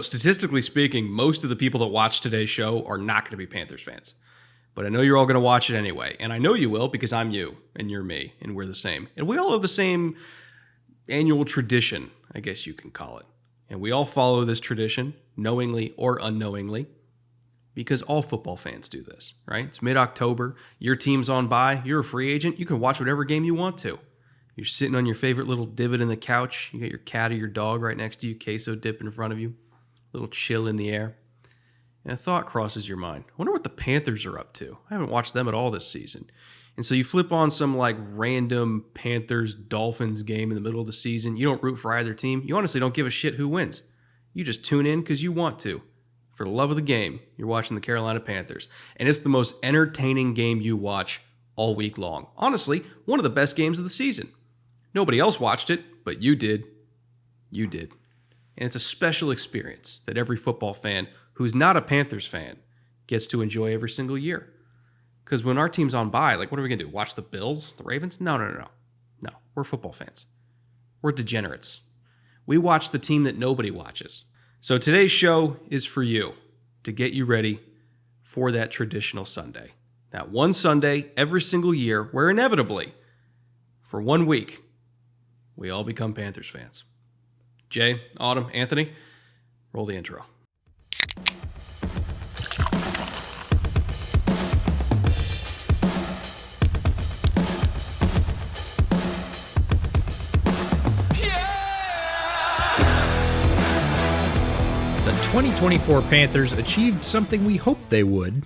Statistically speaking, most of the people that watch today's show are not going to be Panthers fans. But I know you're all going to watch it anyway. And I know you will because I'm you and you're me and we're the same. And we all have the same annual tradition, I guess you can call it. And we all follow this tradition, knowingly or unknowingly, because all football fans do this, right? It's mid-October. Your team's on bye. You're a free agent. You can watch whatever game you want to. You're sitting on your favorite little divot in the couch. You got your cat or your dog right next to you, queso dip in front of you, a little chill in the air. And a thought crosses your mind. I wonder what the Panthers are up to. I haven't watched them at all this season. And so you flip on some random Panthers-Dolphins game in the middle of the season. You don't root for either team. You honestly don't give a shit who wins. You just tune in because you want to. For the love of the game, you're watching the Carolina Panthers. And it's the most entertaining game you watch all week long. Honestly, one of the best games of the season. Nobody else watched it, but you did. You did. And it's a special experience that every football fan who's not a Panthers fan gets to enjoy every single year. Because when our team's on bye, what are we going to do? Watch the Bills? The Ravens? No. No, we're football fans. We're degenerates. We watch the team that nobody watches. So today's show is for you to get you ready for that traditional Sunday. That one Sunday every single year where inevitably, for 1 week, we all become Panthers fans. Jay, Autumn, Anthony, roll the intro. The 2024 Panthers achieved something we hoped they would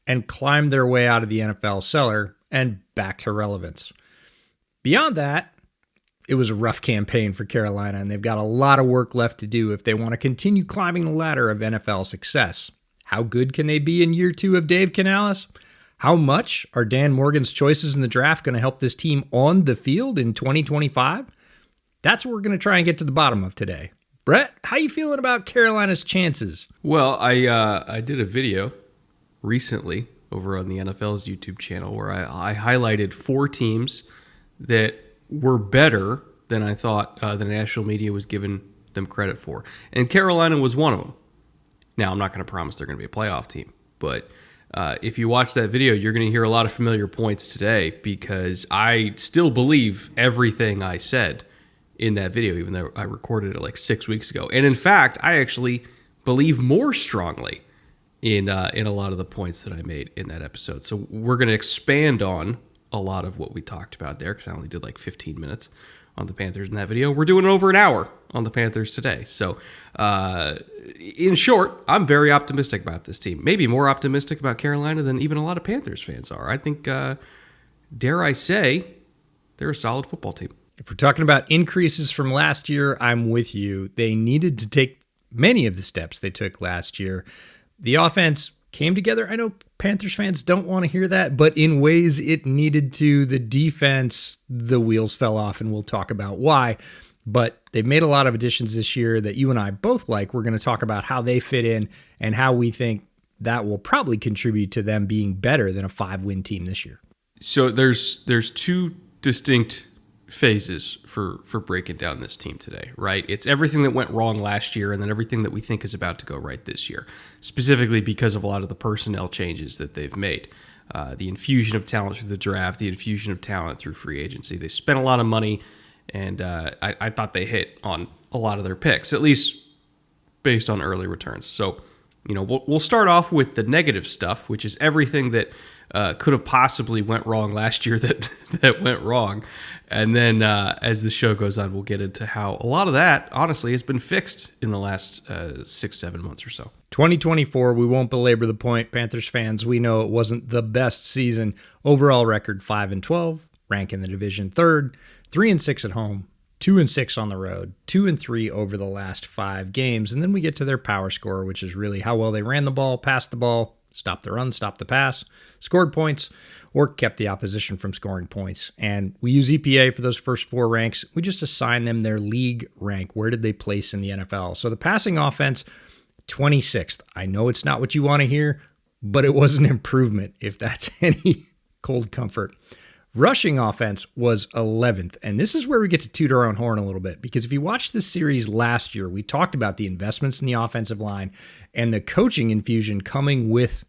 and climbed their way out of the NFL cellar and back to relevance. Beyond that, it was a rough campaign for Carolina, and they've got a lot of work left to do if they want to continue climbing the ladder of NFL success. How good can they be in year 2 of Dave Canales? How much are Dan Morgan's choices in the draft going to help this team on the field in 2025? That's what we're going to try and get to the bottom of today. Brett, how you feeling about Carolina's chances? Well, I did a video recently over on the NFL's YouTube channel where I highlighted 4 teams that were better than I thought the national media was giving them credit for. And Carolina was one of them. Now, I'm not going to promise they're going to be a playoff team, but if you watch that video, you're going to hear a lot of familiar points today because I still believe everything I said in that video, even though I recorded it 6 weeks ago. And in fact, I actually believe more strongly in a lot of the points that I made in that episode. So we're going to expand on a lot of what we talked about there because I only did 15 minutes on the Panthers in that video. We're doing over an hour on the Panthers today. So in short, I'm very optimistic about this team. Maybe more optimistic about Carolina than even a lot of Panthers fans are. I think, dare I say, they're a solid football team. If we're talking about increases from last year, I'm with you. They needed to take many of the steps they took last year. The offense came together. I know Panthers fans don't want to hear that, but in ways it needed to. The defense, the wheels fell off, and we'll talk about why. But they've made a lot of additions this year that you and I both like. We're going to talk about how they fit in and how we think that will probably contribute to them being better than a 5-win team this year. So there's 2 distinct phases for breaking down this team today, right? It's everything that went wrong last year and then everything that we think is about to go right this year, specifically because of a lot of the personnel changes that they've made. The infusion of talent through the draft, the infusion of talent through free agency. They spent a lot of money, and I thought they hit on a lot of their picks, at least based on early returns. So, we'll start off with the negative stuff, which is everything that could have possibly went wrong last year that went wrong. And then as the show goes on, we'll get into how a lot of that, honestly, has been fixed in the last 6-7 months or so. 2024, we won't belabor the point. Panthers fans, we know it wasn't the best season. Overall record 5-12, rank in the division 3rd, 3-6 at home, 2-6 on the road, 2-3 over the last 5 games. And then we get to their power score, which is really how well they ran the ball, passed the ball, stopped the run, stopped the pass, scored points, or kept the opposition from scoring points. And we use EPA for those first 4 ranks. We just assign them their league rank. Where did they place in the NFL? So the passing offense, 26th. I know it's not what you want to hear, but it was an improvement, if that's any cold comfort. Rushing offense was 11th, and this is where we get to toot our own horn a little bit, because if you watched this series last year, we talked about the investments in the offensive line and the coaching infusion coming with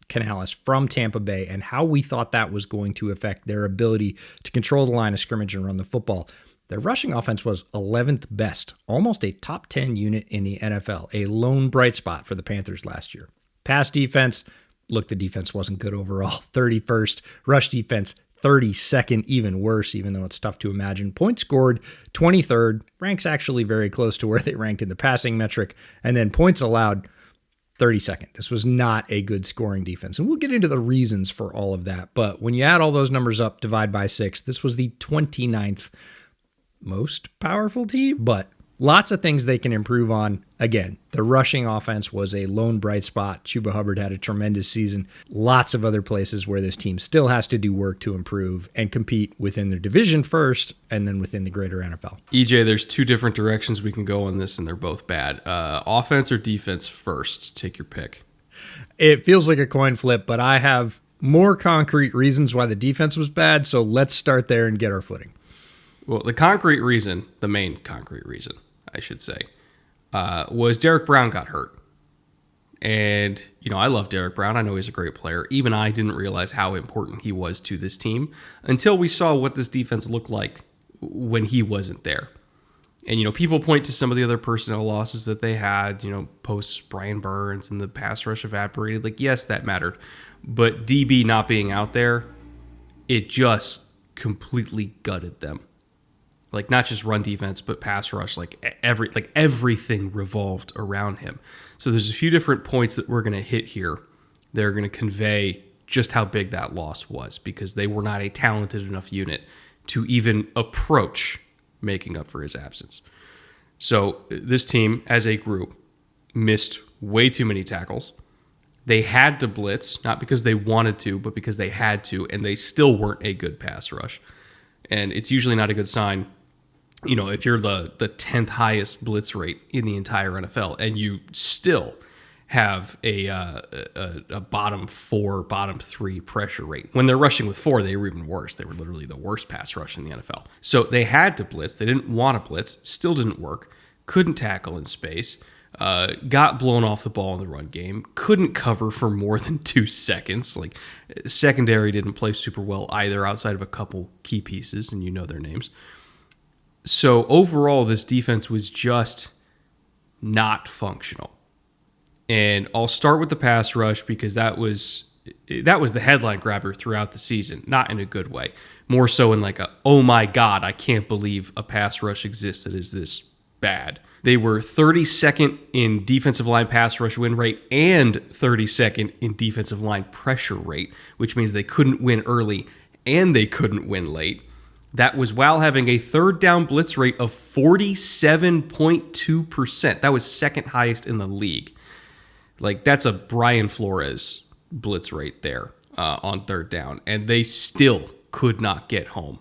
Canales from Tampa Bay and how we thought that was going to affect their ability to control the line of scrimmage and run the football. Their rushing offense was 11th best, almost a top 10 unit in the NFL, a lone bright spot for the Panthers last year. Pass defense, look, the defense wasn't good overall, 31st. Rush defense, 32nd, even worse, even though it's tough to imagine. Points scored, 23rd, ranks actually very close to where they ranked in the passing metric, and then points allowed, 32nd. This was not a good scoring defense, and we'll get into the reasons for all of that, but when you add all those numbers up, divide by 6, this was the 29th most powerful team, but lots of things they can improve on. Again, the rushing offense was a lone bright spot. Chuba Hubbard had a tremendous season. Lots of other places where this team still has to do work to improve and compete within their division first and then within the greater NFL. EJ, there's two different directions we can go on this, and they're both bad. Offense or defense first? Take your pick. It feels like a coin flip, but I have more concrete reasons why the defense was bad, so let's start there and get our footing. Well, the main concrete reason, I should say, was Derrick Brown got hurt. And, I love Derrick Brown. I know he's a great player. Even I didn't realize how important he was to this team until we saw what this defense looked like when he wasn't there. And, people point to some of the other personnel losses that they had, post Brian Burns and the pass rush evaporated. Like, yes, that mattered. But DB not being out there, it just completely gutted them. Like, not just run defense, but pass rush, everything revolved around him. So there's a few different points that we're going to hit here that are going to convey just how big that loss was, because they were not a talented enough unit to even approach making up for his absence. So this team, as a group, missed way too many tackles. They had to blitz, not because they wanted to, but because they had to, and they still weren't a good pass rush. And it's usually not a good sign, if you're the 10th highest blitz rate in the entire NFL, and you still have a bottom 4, bottom 3 pressure rate. When they're rushing with 4, they were even worse. They were literally the worst pass rush in the NFL. So they had to blitz. They didn't want to blitz. Still didn't work. Couldn't tackle in space. Got blown off the ball in the run game. Couldn't cover for more than 2 seconds. Like, secondary didn't play super well either, outside of a couple key pieces, and their names. So overall, this defense was just not functional. And I'll start with the pass rush, because that was the headline grabber throughout the season, not in a good way. More so in like a, oh my God, I can't believe a pass rush exists that is this bad. They were 32nd in defensive line pass rush win rate and 32nd in defensive line pressure rate, which means they couldn't win early and they couldn't win late. That was while having a third down blitz rate of 47.2%. That was second highest in the league. Like, that's a Brian Flores blitz rate there on third down, and they still could not get home.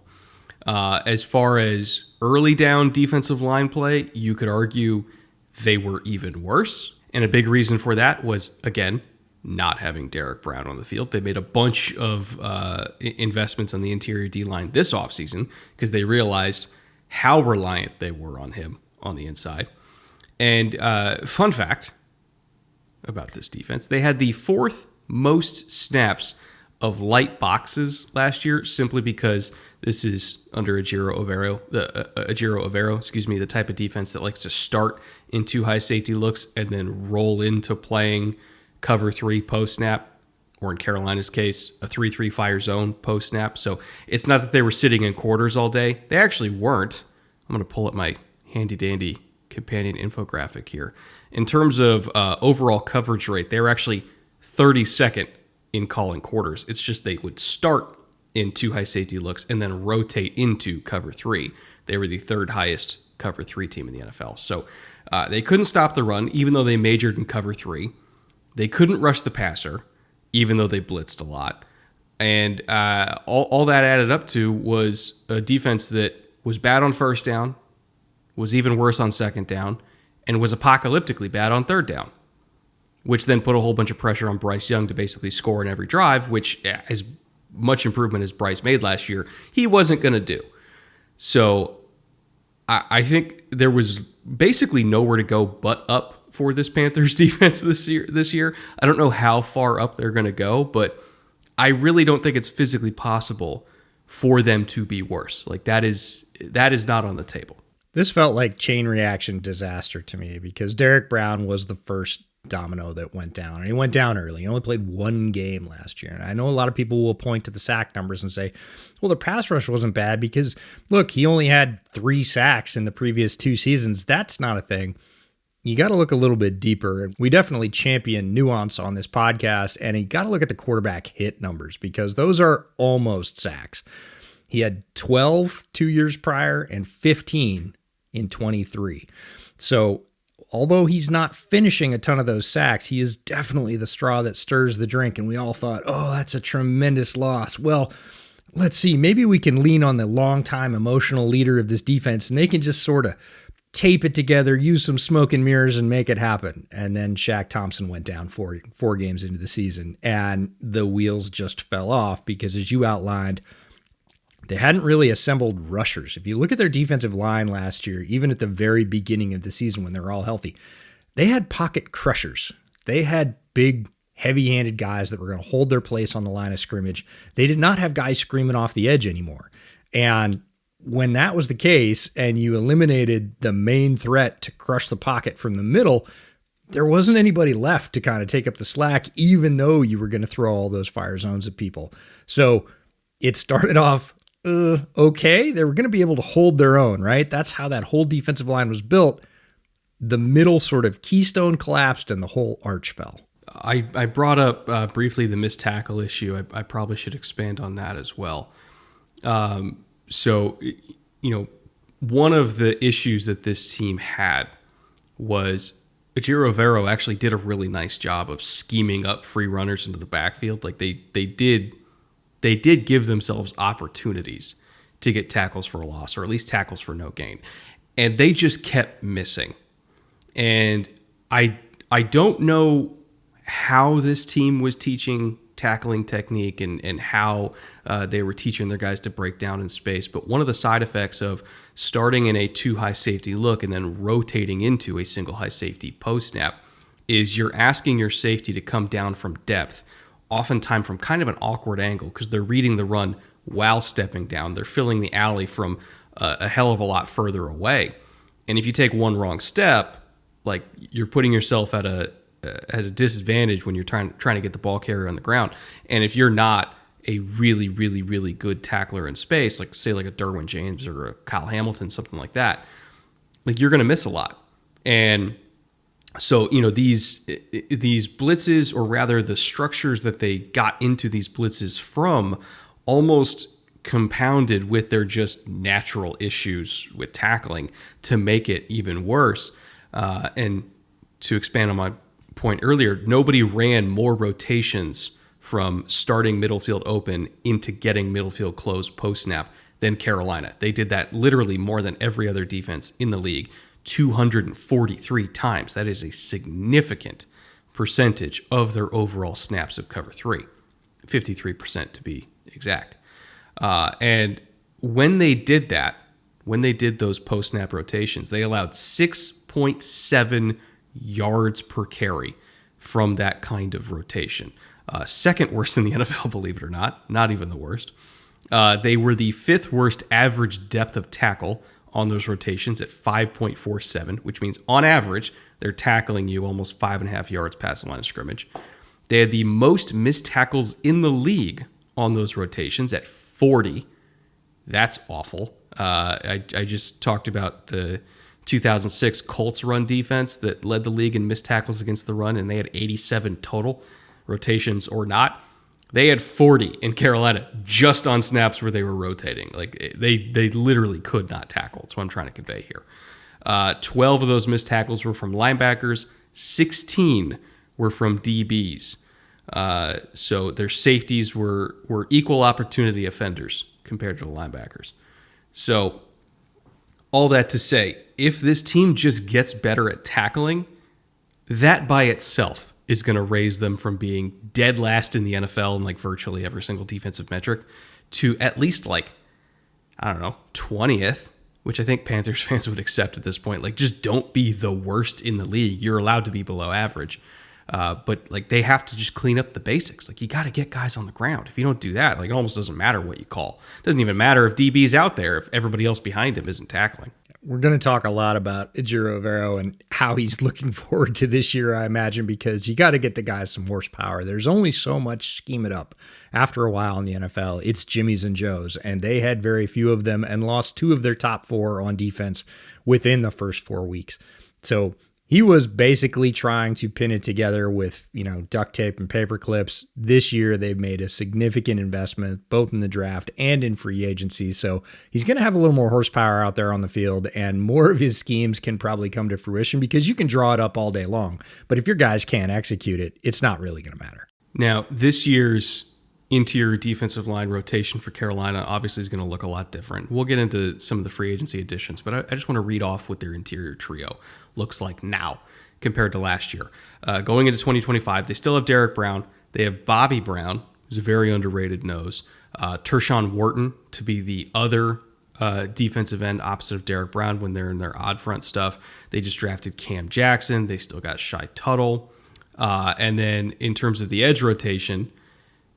As far as early down defensive line play, you could argue they were even worse. And a big reason for that was, again, not having Derrick Brown on the field. They made a bunch of investments on the interior D-line this offseason because they realized how reliant they were on him on the inside. And fun fact about this defense, they had the fourth most snaps of light boxes last year, simply because this is under Ejiro Evero, the type of defense that likes to start in 2 high safety looks and then roll into playing cover 3 post snap, or in Carolina's case, a 3-3 fire zone post snap. So it's not that they were sitting in quarters all day. They actually weren't. I'm going to pull up my handy dandy companion infographic here. In terms of overall coverage rate, they were actually 32nd in calling quarters. It's just they would start in 2 high safety looks and then rotate into cover 3. They were the 3rd highest cover 3 team in the NFL. So they couldn't stop the run, even though they majored in cover 3. They couldn't rush the passer, even though they blitzed a lot. And all that added up to was a defense that was bad on first down, was even worse on second down, and was apocalyptically bad on third down, which then put a whole bunch of pressure on Bryce Young to basically score in every drive, which has much improvement as Bryce made last year, he wasn't going to do. So I think there was basically nowhere to go but up for this Panthers defense this year. I don't know how far up they're going to go, but I really don't think it's physically possible for them to be worse. Like that is not on the table. This felt like chain reaction disaster to me because Derrick Brown was the first domino that went down, and he went down early. He only played one game last year. And I know a lot of people will point to the sack numbers and say, well, the pass rush wasn't bad because, look, he only had 3 sacks in the previous 2 seasons. That's not a thing. You got to look a little bit deeper. We definitely champion nuance on this podcast, and you got to look at the quarterback hit numbers because those are almost sacks. He had 12 2 years prior and 15 in 23. So although he's not finishing a ton of those sacks, he is definitely the straw that stirs the drink. And we all thought, oh, that's a tremendous loss. Well, let's see. Maybe we can lean on the longtime emotional leader of this defense, and they can just sort of tape it together, use some smoke and mirrors, and make it happen. And then Shaq Thompson went down four games into the season, and the wheels just fell off because, as you outlined, they hadn't really assembled rushers. If you look at their defensive line last year, even at the very beginning of the season when they were all healthy, they had pocket crushers. They had big, heavy-handed guys that were going to hold their place on the line of scrimmage. They did not have guys screaming off the edge anymore. And when that was the case and you eliminated the main threat to crush the pocket from the middle, there wasn't anybody left to kind of take up the slack, even though you were going to throw all those fire zones at people. So it started off okay. They were going to be able to hold their own, right? That's how that whole defensive line was built. The middle sort of keystone collapsed and the whole arch fell. I brought up briefly the missed tackle issue. I probably should expand on that as well. So, one of the issues that this team had was Ejiro Evero actually did a really nice job of scheming up free runners into the backfield. Like they did give themselves opportunities to get tackles for a loss, or at least tackles for no gain. And they just kept missing. And I don't know how this team was teaching tackling technique and how they were teaching their guys to break down in space. But one of the side effects of starting in a 2 high safety look and then rotating into a single high safety post snap is you're asking your safety to come down from depth, oftentimes from kind of an awkward angle because they're reading the run while stepping down. They're filling the alley from a hell of a lot further away. And if you take one wrong step, like you're putting yourself at a disadvantage when you're trying to get the ball carrier on the ground. And if you're not a really, really, really good tackler in space, like say like a Derwin James or a Kyle Hamilton, something like that, like you're going to miss a lot. And so, these blitzes, or rather the structures that they got into these blitzes from, almost compounded with their just natural issues with tackling to make it even worse. And to expand on my point earlier, nobody ran more rotations from starting middle field open into getting middle field closed post snap than Carolina. They did that literally more than every other defense in the league, 243 times. That is a significant percentage of their overall snaps of cover 3, 53% to be exact. And when they did that, when they did those post snap rotations, they allowed 6.7 yards per carry from that kind of rotation. Second worst in the NFL, believe it or not even the worst. They were the 5th worst average depth of tackle on those rotations at 5.47, which means on average, they're tackling you almost 5.5 yards past the line of scrimmage. They had the most missed tackles in the league on those rotations at 40. That's awful. I just talked about the 2006 Colts run defense that led the league in missed tackles against the run, and they had 87 total, rotations or not. They had 40 in Carolina just on snaps where they were rotating. Like they literally could not tackle. That's what I'm trying to convey here. 12 of those missed tackles were from linebackers. 16 were from DBs. So their safeties were equal opportunity offenders compared to the linebackers. So all that to say, if this team just gets better at tackling, that by itself is going to raise them from being dead last in the NFL in like virtually every single defensive metric to at least like, I don't know, 20th, which I think Panthers fans would accept at this point. Like, just don't be the worst in the league. You're allowed to be below average. But like, they have to just clean up the basics. Like, you got to get guys on the ground. If you don't do that, like, it almost doesn't matter what you call. It doesn't even matter if DB's out there if everybody else behind him isn't tackling. We're going to talk a lot about Ejiro Evero and how he's looking forward to this year, I imagine, because you got to get the guys some horsepower. There's only so much scheme it up. After a while in the NFL, it's Jimmys and Joes, and they had very few of them and lost 2 of their top 4 on defense within the first 4 weeks. So he was basically trying to pin it together with, duct tape and paper clips. This year, they've made a significant investment, both in the draft and in free agency. So he's going to have a little more horsepower out there on the field, and more of his schemes can probably come to fruition because you can draw it up all day long. But if your guys can't execute it, it's not really going to matter. Now, this year's interior defensive line rotation for Carolina obviously is going to look a lot different. We'll get into some of the free agency additions, but I just want to read off what their interior trio looks like now compared to last year. Going into 2025, they still have Derrick Brown. They have Bobby Brown, who's a very underrated nose. Tershawn Wharton to be the other defensive end opposite of Derrick Brown when they're in their odd front stuff. They just drafted Cam Jackson. They still got Shai Tuttle. And then in terms of the edge rotation,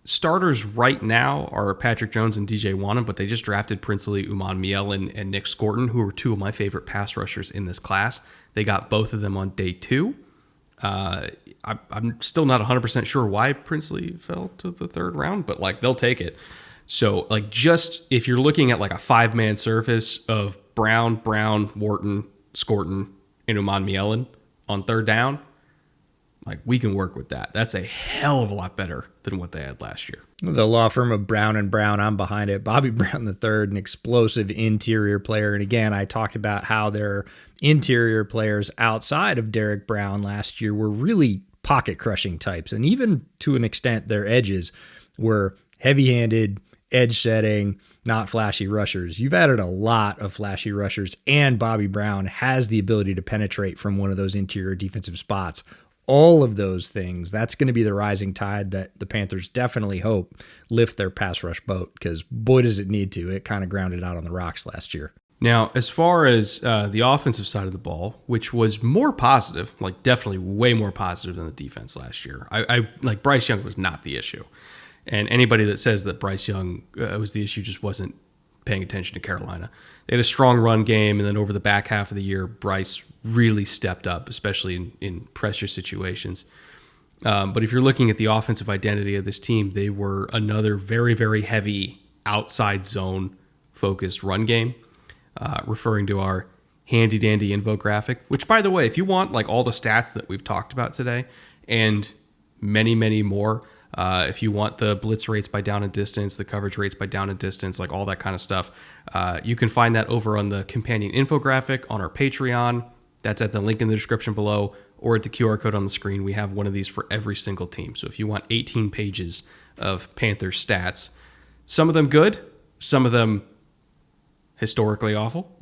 starters right now are Patrick Jones and DJ Wonnum, but they just drafted Princely Uman-Mielen and Nick Scorton, who are 2 of my favorite pass rushers in this class. They got both of them on day 2. I'm still not 100% sure why Princely fell to the 3rd round, but like, they'll take it. So like, just if you're looking at like a 5-man surface of Brown, Wharton, Scorton, and Uman-Mielen on 3rd down, like, we can work with that. That's a hell of a lot better than what they had last year. The law firm of Brown and Brown, I'm behind it. Bobby Brown III, an explosive interior player. And again, I talked about how their interior players outside of Derrick Brown last year were really pocket-crushing types. And even to an extent, their edges were heavy-handed, edge-setting, not flashy rushers. You've added a lot of flashy rushers, and Bobby Brown has the ability to penetrate from one of those interior defensive spots. All of those things, that's going to be the rising tide that the Panthers definitely hope lift their pass rush boat, because boy, does it need to. It kind of grounded out on the rocks last year. Now, as far as the offensive side of the ball, which was more positive, like definitely way more positive than the defense last year. I like, Bryce Young was not the issue. And anybody that says that Bryce Young was the issue just wasn't paying attention to Carolina. They had a strong run game, and then over the back half of the year, Bryce really stepped up, especially in pressure situations. But if you're looking at the offensive identity of this team, they were another very, very heavy outside zone focused run game, referring to our handy-dandy infographic, which, by the way, if you want like all the stats that we've talked about today and many, many more, if you want the blitz rates by down and distance, the coverage rates by down and distance, like all that kind of stuff, you can find that over on the companion infographic on our Patreon. That's at the link in the description below, or at the QR code on the screen. We have one of these for every single team. So if you want 18 pages of Panthers stats, some of them good, some of them historically awful,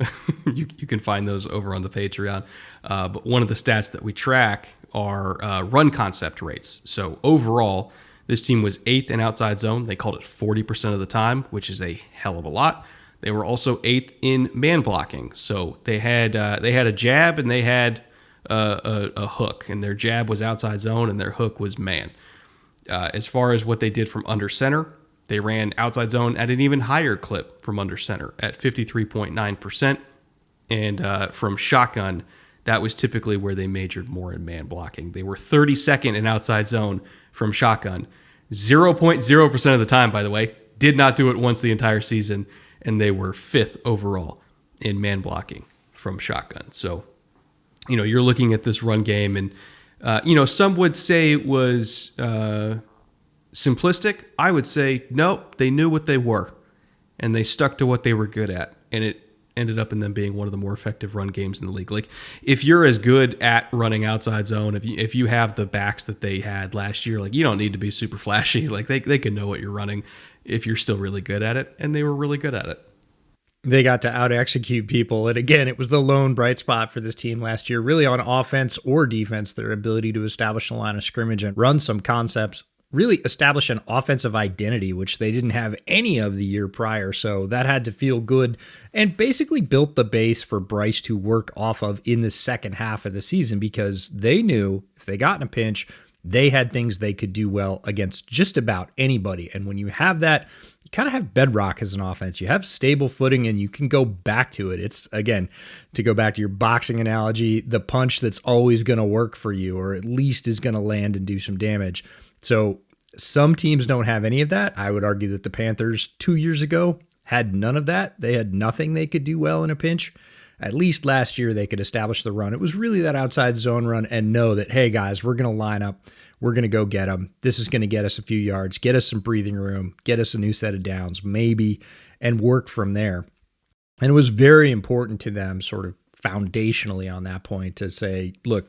you can find those over on the Patreon. But one of the stats that we track are run concept rates. So overall, this team was 8th in outside zone. They called it 40% of the time, which is a hell of a lot. They were also 8th in man blocking. So they had a jab and they had a hook, and their jab was outside zone and their hook was man. As far as what they did from under center, they ran outside zone at an even higher clip from under center at 53.9%. And from shotgun, that was typically where they majored more in man blocking. They were 32nd in outside zone from shotgun. 0.0% of the time, by the way. Did not do it once the entire season. And they were 5th overall in man blocking from shotgun. So, you're looking at this run game, and, some would say it was simplistic. I would say, nope, they knew what they were, and they stuck to what they were good at. And it ended up in them being one of the more effective run games in the league. Like, if you're as good at running outside zone, if you have the backs that they had last year, like, you don't need to be super flashy. Like, they can know what you're running if you're still really good at it, and they were really good at it. They got to out-execute people. And again, it was the lone bright spot for this team last year, really on offense or defense, their ability to establish a line of scrimmage and run some concepts, really establish an offensive identity, which they didn't have any of the year prior. So that had to feel good and basically built the base for Bryce to work off of in the second half of the season, because they knew if they got in a pinch, they had things they could do well against just about anybody. And when you have that, you kind of have bedrock as an offense. You have stable footing and you can go back to it. It's, again, to go back to your boxing analogy, the punch that's always going to work for you, or at least is going to land and do some damage. So some teams don't have any of that. I would argue that the Panthers 2 years ago had none of that. They had nothing they could do well in a pinch. At least last year, they could establish the run. It was really that outside zone run and know that, hey, guys, we're going to line up. We're going to go get them. This is going to get us a few yards, get us some breathing room, get us a new set of downs, maybe, and work from there. And it was very important to them sort of foundationally on that point to say, look,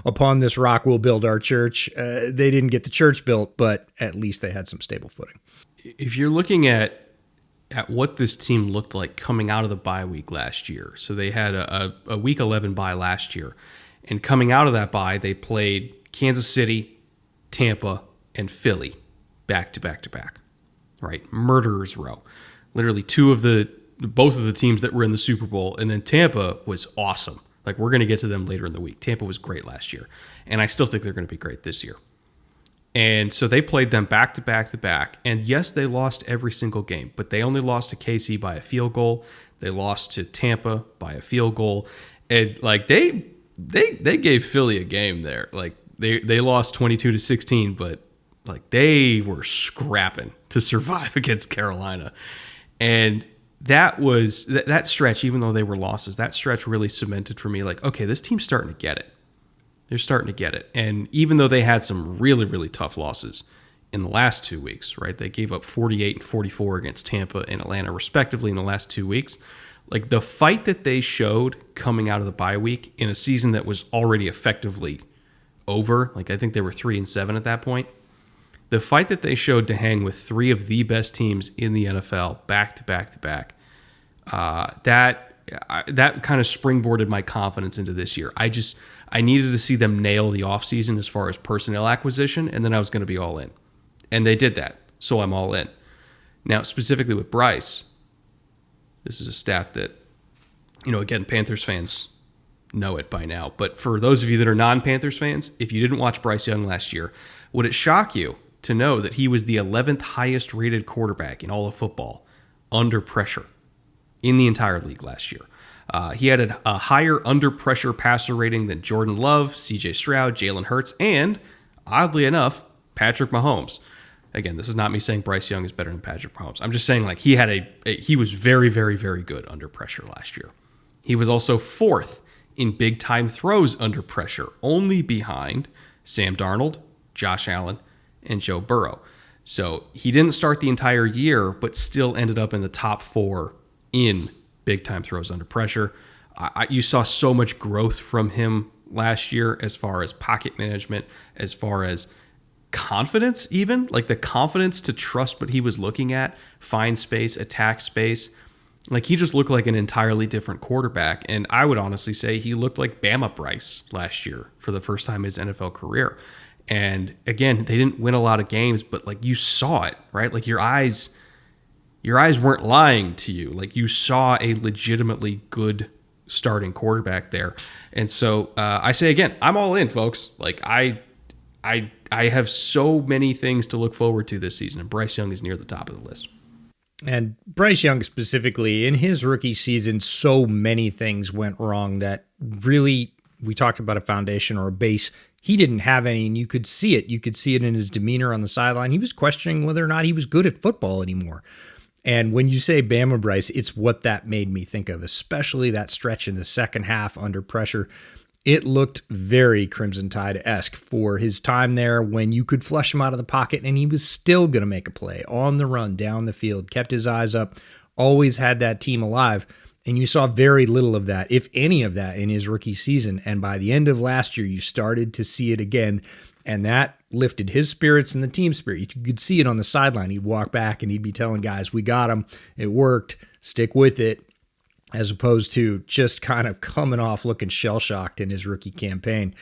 upon this rock, we'll build our church. They didn't get the church built, but at least they had some stable footing. If you're looking at what this team looked like coming out of the bye week last year. So they had a week 11 bye last year. And coming out of that bye, they played Kansas City, Tampa, and Philly back to back to back, right? Murderer's row. Literally both of the teams that were in the Super Bowl. And then Tampa was awesome. Like, we're going to get to them later in the week. Tampa was great last year. And I still think they're going to be great this year. And so they played them back to back to back. And yes, they lost every single game, but they only lost to KC by a field goal. They lost to Tampa by a field goal. And like they gave Philly a game there. Like they lost 22-16, but like they were scrapping to survive against Carolina. And that was that stretch, even though they were losses, that stretch really cemented for me, like, okay, this team's starting to get it. They're starting to get it. And even though they had some really, really tough losses in the last 2 weeks, right? They gave up 48 and 44 against Tampa and Atlanta, respectively, in the last 2 weeks. Like, the fight that they showed coming out of the bye week in a season that was already effectively over, like I think they were 3-7 at that point. The fight that they showed to hang with three of the best teams in the NFL back to back to back, that kind of springboarded my confidence into this year. I needed to see them nail the offseason as far as personnel acquisition, and then I was going to be all in. And they did that, so I'm all in. Now, specifically with Bryce, this is a stat that, again, Panthers fans know it by now. But for those of you that are non-Panthers fans, if you didn't watch Bryce Young last year, would it shock you to know that he was the 11th highest rated quarterback in all of football under pressure in the entire league last year? He had a higher under pressure passer rating than Jordan Love, CJ Stroud, Jalen Hurts, and, oddly enough, Patrick Mahomes. Again, this is not me saying Bryce Young is better than Patrick Mahomes. I'm just saying, like, he was very, very, very good under pressure last year. He was also fourth in big time throws under pressure, only behind Sam Darnold, Josh Allen, and Joe Burrow. So he didn't start the entire year, but still ended up in the top 4 in big time throws under pressure. You saw so much growth from him last year as far as pocket management, as far as confidence, even like the confidence to trust what he was looking at, find space, attack space. Like, he just looked like an entirely different quarterback. And I would honestly say he looked like Bama Bryce last year for the first time in his NFL career. And again, they didn't win a lot of games, but like, you saw it, right? Like, your eyes weren't lying to you. Like, you saw a legitimately good starting quarterback there. And so I say again, I'm all in, folks. Like, I have so many things to look forward to this season, and Bryce Young is near the top of the list. And Bryce Young specifically, in his rookie season, so many things went wrong that really, we talked about a foundation or a base. He didn't have any, and you could see it. You could see it in his demeanor on the sideline. He was questioning whether or not he was good at football anymore. And when you say Bama Bryce, it's what that made me think of, especially that stretch in the second half under pressure. It looked very Crimson Tide-esque for his time there, when you could flush him out of the pocket and he was still going to make a play on the run down the field, kept his eyes up, always had that team alive. And you saw very little of that, if any of that, in his rookie season. And by the end of last year, you started to see it again. And that lifted his spirits and the team spirit. You could see it on the sideline. He'd walk back and he'd be telling guys, we got him. It worked. Stick with it. as opposed to just kind of coming off looking shell-shocked in his rookie campaign.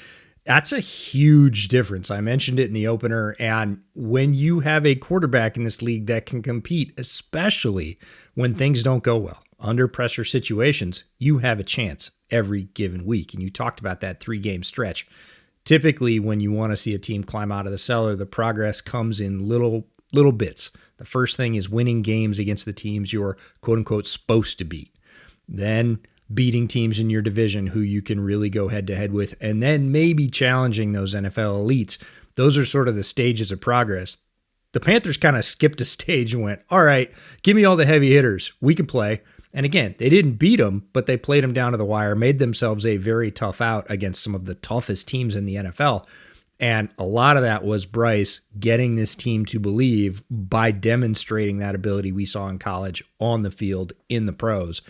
That's a huge difference. I mentioned it in the opener, and when you have a quarterback in this league that can compete, especially when things don't go well, under pressure situations, you have a chance every given week. And you talked about that 3-game stretch. Typically, when you want to see a team climb out of the cellar, the progress comes in little bits. The first thing is winning games against the teams you're quote-unquote supposed to beat. Then beating teams in your division who you can really go head-to-head with, and then maybe challenging those NFL elites. Those are sort of the stages of progress. The Panthers kind of skipped a stage and went, all right, give me all the heavy hitters. We can play. And again, they didn't beat them, but they played them down to the wire, made themselves a very tough out against some of the toughest teams in the NFL. And a lot of that was Bryce getting this team to believe by demonstrating that ability we saw in college, on the field, in the pros.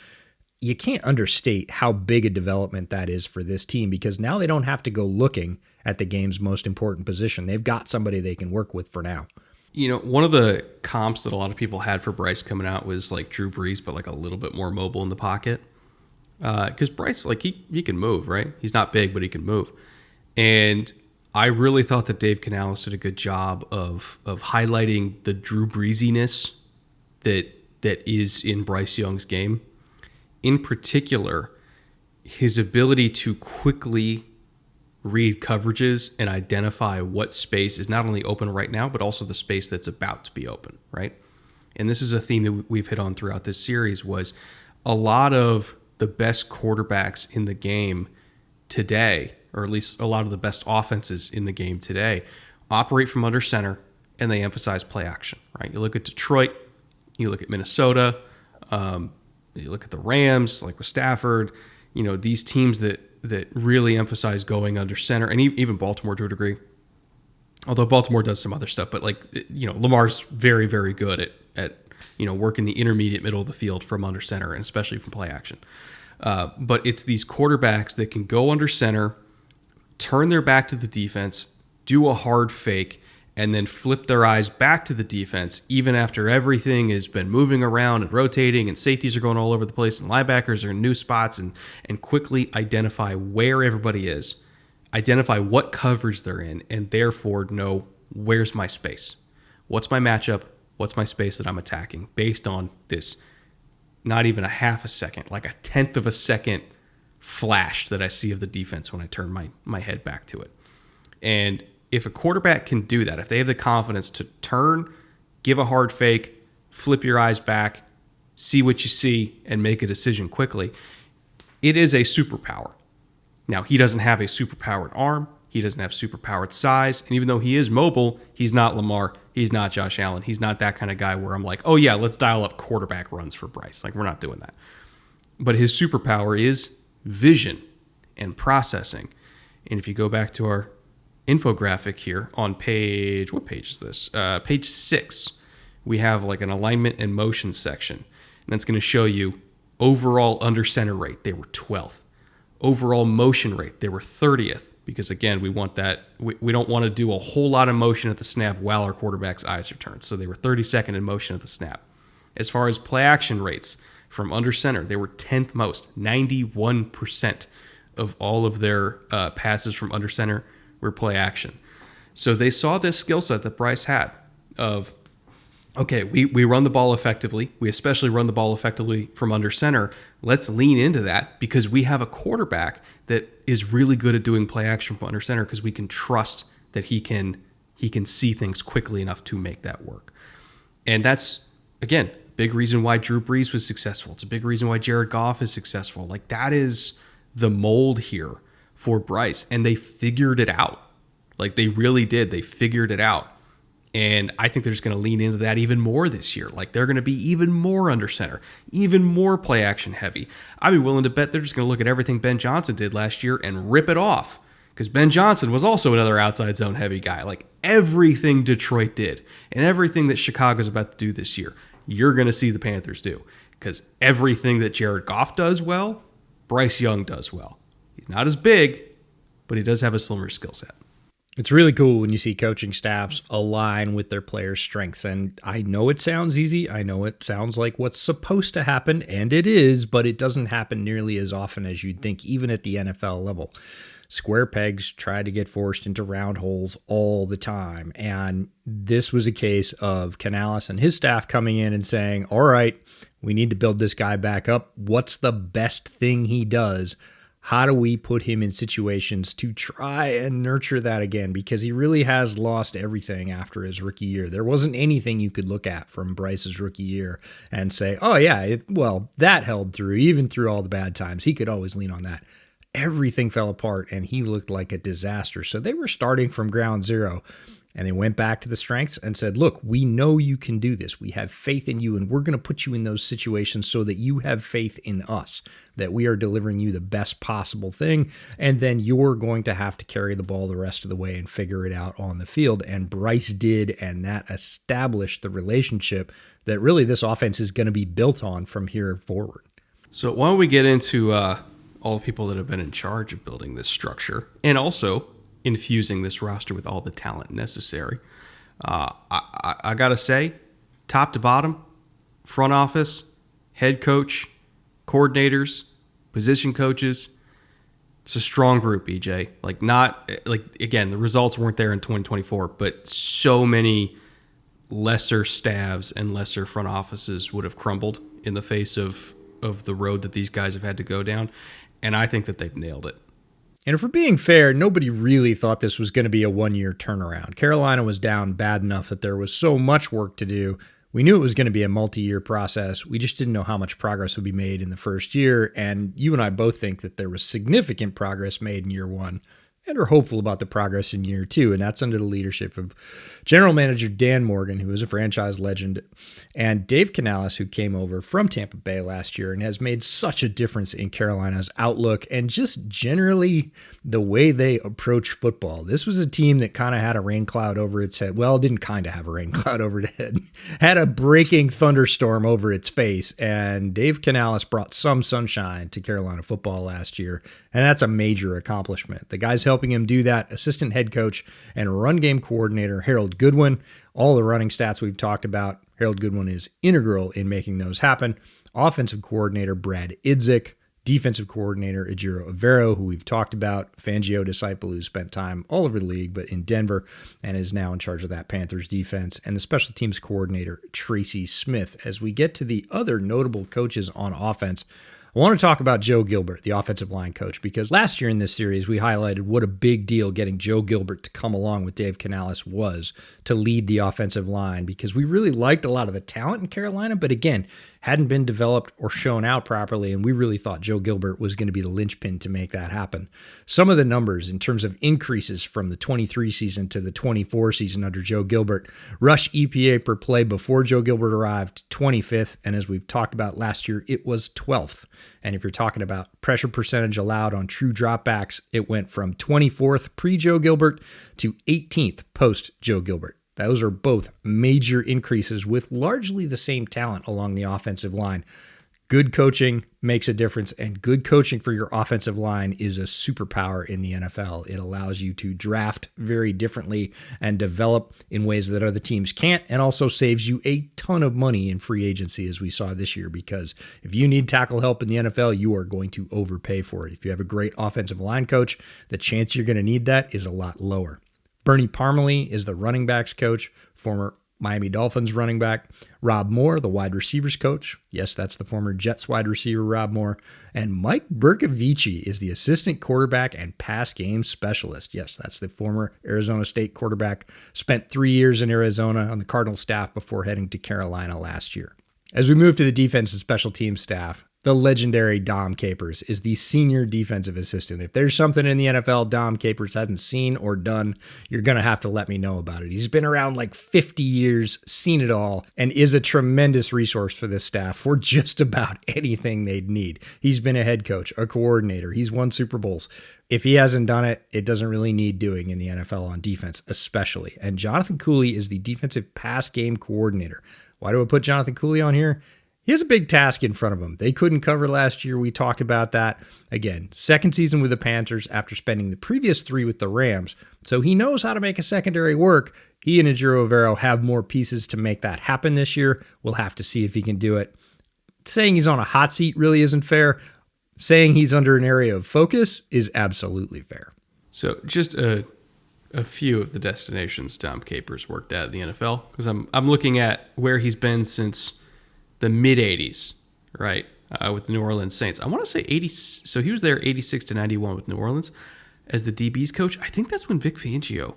You can't understate how big a development that is for this team, because now they don't have to go looking at the game's most important position. They've got somebody they can work with for now. You know, one of the comps that a lot of people had for Bryce coming out was like Drew Brees, but like a little bit more mobile in the pocket. Because Bryce, like he can move, right? He's not big, but he can move. And I really thought that Dave Canales did a good job of highlighting the Drew Breesiness that is in Bryce Young's game. In particular, his ability to quickly read coverages and identify what space is not only open right now, but also the space that's about to be open, right? And this is a theme that we've hit on throughout this series, was a lot of the best quarterbacks in the game today, or at least a lot of the best offenses in the game today, operate from under center, and they emphasize play action, right? You look at Detroit, you look at Minnesota, you look at the Rams, like with Stafford, you know, these teams that really emphasize going under center, and even Baltimore to a degree. Although Baltimore does some other stuff, but like, you know, Lamar's very, very good at you know, working the intermediate middle of the field from under center, and especially from play action. But it's these quarterbacks that can go under center, turn their back to the defense, do a hard fake, and then flip their eyes back to the defense, even after everything has been moving around and rotating and safeties are going all over the place and linebackers are in new spots, and quickly identify where everybody is, identify what coverage they're in, and therefore know where's my space, what's my matchup, what's my space that I'm attacking, based on this not even a half a second, like a tenth of a second flash that I see of the defense when I turn my head back to it. And if a quarterback can do that, if they have the confidence to turn, give a hard fake, flip your eyes back, see what you see, and make a decision quickly, it is a superpower. Now, he doesn't have a superpowered arm. He doesn't have superpowered size. And even though he is mobile, he's not Lamar. He's not Josh Allen. He's not that kind of guy where I'm like, oh yeah, let's dial up quarterback runs for Bryce. Like, we're not doing that. But his superpower is vision and processing. And if you go back to our infographic here on page, what page is this? Page 6, we have like an alignment and motion section. And that's going to show you overall under center rate. They were 12th. Overall motion rate, they were 30th. Because again, we want that. We don't want to do a whole lot of motion at the snap while our quarterback's eyes are turned. So they were 32nd in motion at the snap. As far as play action rates from under center, they were 10th most. 91% of all of their passes from under center were play action. So they saw this skill set that Bryce had of, okay, we run the ball effectively. We especially run the ball effectively from under center. Let's lean into that because we have a quarterback that is really good at doing play action from under center because we can trust that he can see things quickly enough to make that work. And that's, again, a big reason why Drew Brees was successful. It's a big reason why Jared Goff is successful. Like, that is the mold here for Bryce. And they figured it out. Like, they really did. They figured it out. And I think they're just going to lean into that even more this year. Like, they're going to be even more under center, even more play action heavy. I'd be willing to bet they're just going to look at everything Ben Johnson did last year and rip it off. Because Ben Johnson was also another outside zone heavy guy. Like, everything Detroit did and everything that Chicago's about to do this year, you're going to see the Panthers do. Because everything that Jared Goff does well, Bryce Young does well. He's not as big, but he does have a slimmer skill set. It's really cool when you see coaching staffs align with their players' strengths. And I know it sounds easy. I know it sounds like what's supposed to happen, and it is, but it doesn't happen nearly as often as you'd think, even at the NFL level. Square pegs try to get forced into round holes all the time. And this was a case of Canales and his staff coming in and saying, all right, we need to build this guy back up. What's the best thing he does? How do we put him in situations to try and nurture that again? Because he really has lost everything after his rookie year. There wasn't anything you could look at from Bryce's rookie year and say, oh yeah, that held through, even through all the bad times. He could always lean on that. Everything fell apart and he looked like a disaster. So they were starting from ground zero. And they went back to the strengths and said, look, we know you can do this. We have faith in you, and we're going to put you in those situations so that you have faith in us, that we are delivering you the best possible thing. And then you're going to have to carry the ball the rest of the way and figure it out on the field. And Bryce did, and that established the relationship that really this offense is going to be built on from here forward. So why don't we get into all the people that have been in charge of building this structure and also infusing this roster with all the talent necessary. I got to say, top to bottom, front office, head coach, coordinators, position coaches, it's a strong group, EJ. Again, the results weren't there in 2024, but so many lesser staffs and lesser front offices would have crumbled in the face of the road that these guys have had to go down. And I think that they've nailed it. And if we're being fair, nobody really thought this was going to be a one-year turnaround. Carolina was down bad enough that there was so much work to do. We knew it was going to be a multi-year process. We just didn't know how much progress would be made in the first year. And you and I both think that there was significant progress made in year one and are hopeful about the progress in year two. And that's under the leadership of General Manager Dan Morgan, who is a franchise legend, and Dave Canales, who came over from Tampa Bay last year and has made such a difference in Carolina's outlook and just generally the way they approach football. This was a team that kind of had a rain cloud over its head. Well, it didn't kind of have a rain cloud over its head. Had a breaking thunderstorm over its face. And Dave Canales brought some sunshine to Carolina football last year. And that's a major accomplishment. The guys helping him do that, assistant head coach and run game coordinator Harold Goodwin. All the running stats we've talked about, Harold Goodwin is integral in making those happen. Offensive coordinator Brad Idzik, defensive coordinator Ejiro Evero, who we've talked about, Fangio disciple who spent time all over the league, but in Denver and is now in charge of that Panthers defense, and the special teams coordinator Tracy Smith. As we get to the other notable coaches on offense, I want to talk about Joe Gilbert, the offensive line coach, because last year in this series, we highlighted what a big deal getting Joe Gilbert to come along with Dave Canales was to lead the offensive line, because we really liked a lot of the talent in Carolina, but again, hadn't been developed or shown out properly, and we really thought Joe Gilbert was going to be the linchpin to make that happen. Some of the numbers in terms of increases from the 23 season to the 24 season under Joe Gilbert: rush EPA per play before Joe Gilbert arrived, 25th, and as we've talked about last year, it was 12th. And if you're talking about pressure percentage allowed on true dropbacks, it went from 24th pre-Joe Gilbert to 18th post-Joe Gilbert. Those are both major increases with largely the same talent along the offensive line. Good coaching makes a difference, and good coaching for your offensive line is a superpower in the NFL. It allows you to draft very differently and develop in ways that other teams can't, and also saves you a ton of money in free agency, as we saw this year, because if you need tackle help in the NFL, you are going to overpay for it. If you have a great offensive line coach, the chance you're going to need that is a lot lower. Bernie Parmalee is the running backs coach, former Miami Dolphins running back. Rob Moore, the wide receivers coach. Yes, that's the former Jets wide receiver, Rob Moore. And Mike Bercovici is the assistant quarterback and pass game specialist. Yes, that's the former Arizona State quarterback. Spent 3 years in Arizona on the Cardinal staff before heading to Carolina last year. As we move to the defense and special teams staff, the legendary Dom Capers is the senior defensive assistant. If there's something in the NFL Dom Capers hasn't seen or done, you're going to have to let me know about it. He's been around like 50 years, seen it all, and is a tremendous resource for this staff for just about anything they'd need. He's been a head coach, a coordinator. He's won Super Bowls. If he hasn't done it, it doesn't really need doing in the NFL on defense, especially. And Jonathan Cooley is the defensive pass game coordinator. Why do I put Jonathan Cooley on here? He has a big task in front of him. They couldn't cover last year. We talked about that. Again, second season with the Panthers after spending the previous 3 with the Rams. So he knows how to make a secondary work. He and Ejiro Evero have more pieces to make that happen this year. We'll have to see if he can do it. Saying he's on a hot seat really isn't fair. Saying he's under an area of focus is absolutely fair. So just a few of the destinations Dom Capers worked at in the NFL, because I'm looking at where he's been since the mid-'80s, right, with the New Orleans Saints. I want to say 80. So he was there 86 to 91 with New Orleans as the DB's coach. I think that's when Vic Fangio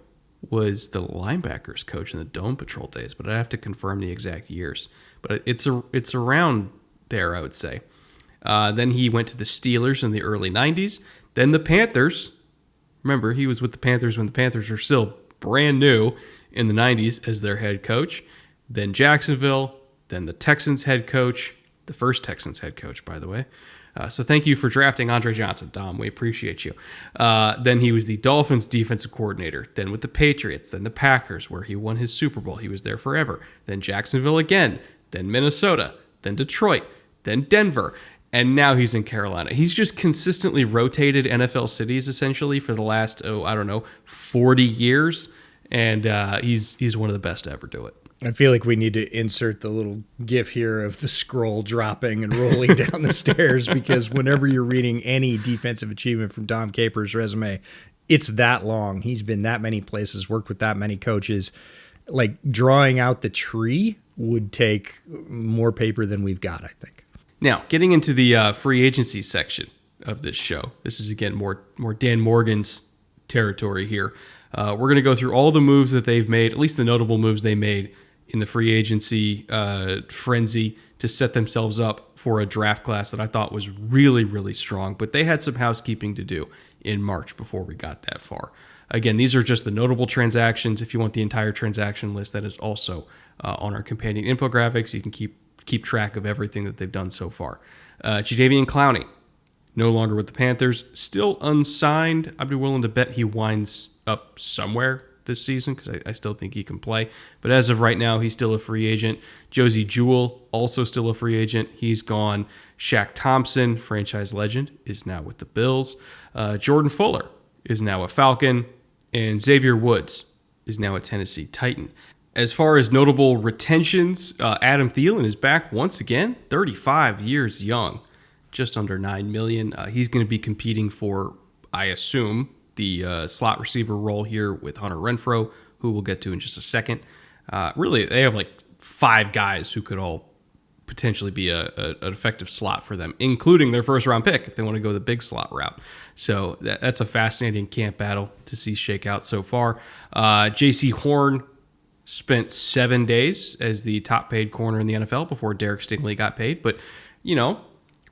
was the linebackers coach in the Dome Patrol days, but I have to confirm the exact years. But it's around there, I would say. Then he went to the Steelers in the early 90s. Then the Panthers. Remember, he was with the Panthers when the Panthers were still brand new in the 90s as their head coach. Then Jacksonville. Then the Texans head coach, the first Texans head coach, by the way. So thank you for drafting Andre Johnson, Dom. We appreciate you. Then he was the Dolphins defensive coordinator. Then with the Patriots. Then the Packers, where he won his Super Bowl. He was there forever. Then Jacksonville again. Then Minnesota. Then Detroit. Then Denver. And now he's in Carolina. He's just consistently rotated NFL cities, essentially, for the last, 40 years. And he's one of the best to ever do it. I feel like we need to insert the little gif here of the scroll dropping and rolling down the stairs, because whenever you're reading any defensive achievement from Dom Capers' resume, it's that long. He's been that many places, worked with that many coaches. Like, drawing out the tree would take more paper than we've got, I think. Now, getting into the free agency section of this show, this is, again, more Dan Morgan's territory here. We're going to go through all the moves that they've made, at least the notable moves they made in the free agency frenzy to set themselves up for a draft class that I thought was really, really strong. But they had some housekeeping to do in March before we got that far. Again, these are just the notable transactions. If you want the entire transaction list, that is also on our companion infographics. You can keep track of everything that they've done so far. Jadeveon Clowney, no longer with the Panthers, still unsigned. I'd be willing to bet he winds up somewhere this season, because I still think he can play. But as of right now, he's still a free agent. Josie Jewell, also still a free agent. He's gone. Shaq Thompson, franchise legend, is now with the Bills. Jordan Fuller is now a Falcon. And Xavier Woods is now a Tennessee Titan. As far as notable retentions, Adam Thielen is back once again, 35 years young, just under $9 million. He's going to be competing for, I assume, the slot receiver role here with Hunter Renfrow, who we'll get to in just a second. Really, they have like 5 guys who could all potentially be an effective slot for them, including their first-round pick if they want to go the big slot route. So that's a fascinating camp battle to see shake out so far. J.C. Horn spent 7 days as the top-paid corner in the NFL before Derek Stingley got paid. But,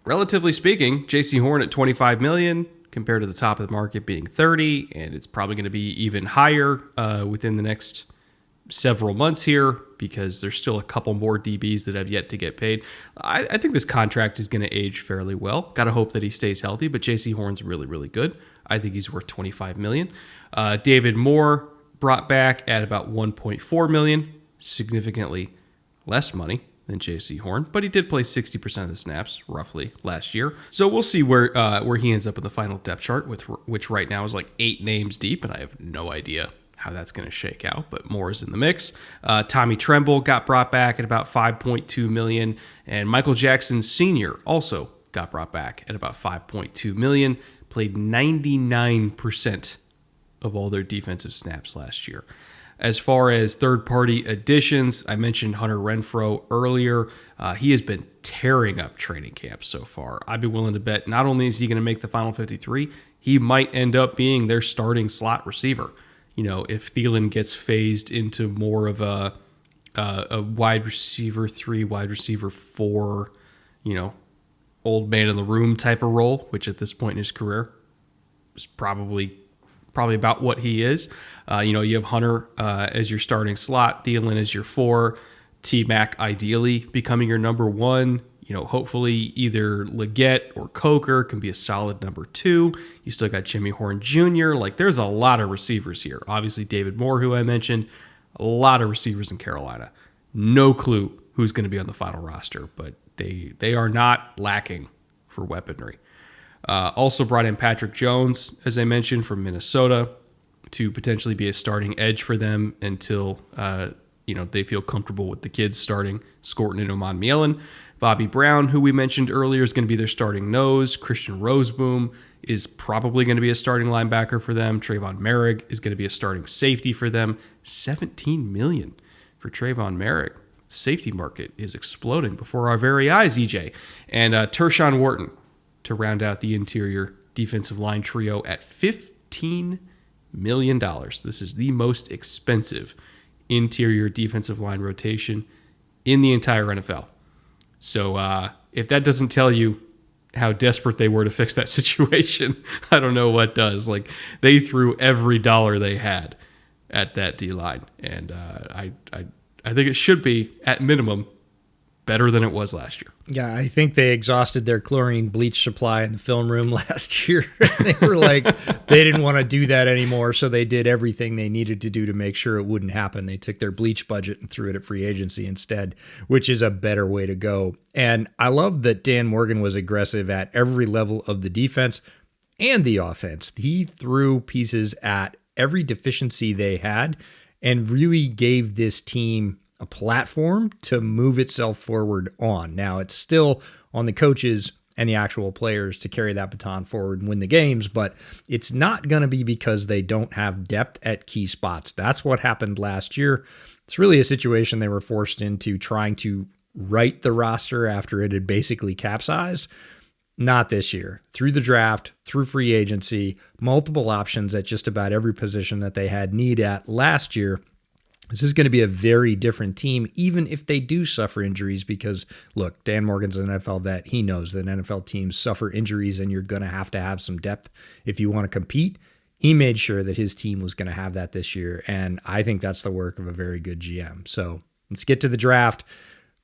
relatively speaking, J.C. Horn at $25 million, compared to the top of the market being 30, and it's probably going to be even higher within the next several months here, because there's still a couple more DBs that have yet to get paid. I think this contract is going to age fairly well. Got to hope that he stays healthy, but J.C. Horn's really, really good. I think he's worth $25 million. David Moore brought back at about $1.4 million, significantly less money than J.C. Horn, but he did play 60% of the snaps, roughly, last year. So we'll see where he ends up in the final depth chart, which right now is like 8 names deep, and I have no idea how that's going to shake out, but more is in the mix. Tommy Tremble got brought back at about $5.2 million, and Michael Jackson Sr. also got brought back at about $5.2 million, played 99% of all their defensive snaps last year. As far as third-party additions, I mentioned Hunter Renfrow earlier. He has been tearing up training camp so far. I'd be willing to bet not only is he going to make the final 53, he might end up being their starting slot receiver. If Thielen gets phased into more of a wide receiver 3, wide receiver 4, old man in the room type of role, which at this point in his career is probably about what he is. You have Hunter as your starting slot, Thielen as your 4, T-Mac ideally becoming your number 1. Hopefully either Leggett or Coker can be a solid number 2. You still got Jimmy Horn Jr. There's a lot of receivers here. Obviously David Moore, who I mentioned, a lot of receivers in Carolina. No clue who's going to be on the final roster, but They are not lacking for weaponry. Also brought in Patrick Jones, as I mentioned, from Minnesota to potentially be a starting edge for them until they feel comfortable with the kids starting Skorton and Oman Mielen. Bobby Brown, who we mentioned earlier, is going to be their starting nose. Christian Roseboom is probably going to be a starting linebacker for them. Trayvon Merrick is going to be a starting safety for them. $17 million for Trayvon Merrick. Safety market is exploding before our very eyes, EJ. And Tershawn Wharton to round out the interior defensive line trio at $15 million. This is the most expensive interior defensive line rotation in the entire NFL. So if that doesn't tell you how desperate they were to fix that situation, I don't know what does. Like, they threw every dollar they had at that D-line. And I think it should be, at minimum, better than it was last year. Yeah, I think they exhausted their chlorine bleach supply in the film room last year. They were like, they didn't want to do that anymore, so they did everything they needed to do to make sure it wouldn't happen. They took their bleach budget and threw it at free agency instead, which is a better way to go. And I love that Dan Morgan was aggressive at every level of the defense and the offense. He threw pieces at every deficiency they had and really gave this team a platform to move itself forward on. Now, it's still on the coaches and the actual players to carry that baton forward and win the games, but it's not going to be because they don't have depth at key spots. That's what happened last year. It's really a situation they were forced into, trying to right the roster after it had basically capsized. Not this year. Through the draft, through free agency, multiple options at just about every position that they had need at last year. This is going to be a very different team, even if they do suffer injuries, because, look, Dan Morgan's an NFL vet. He knows that NFL teams suffer injuries and you're going to have some depth if you want to compete. He made sure that his team was going to have that this year, and I think that's the work of a very good GM. So let's get to the draft.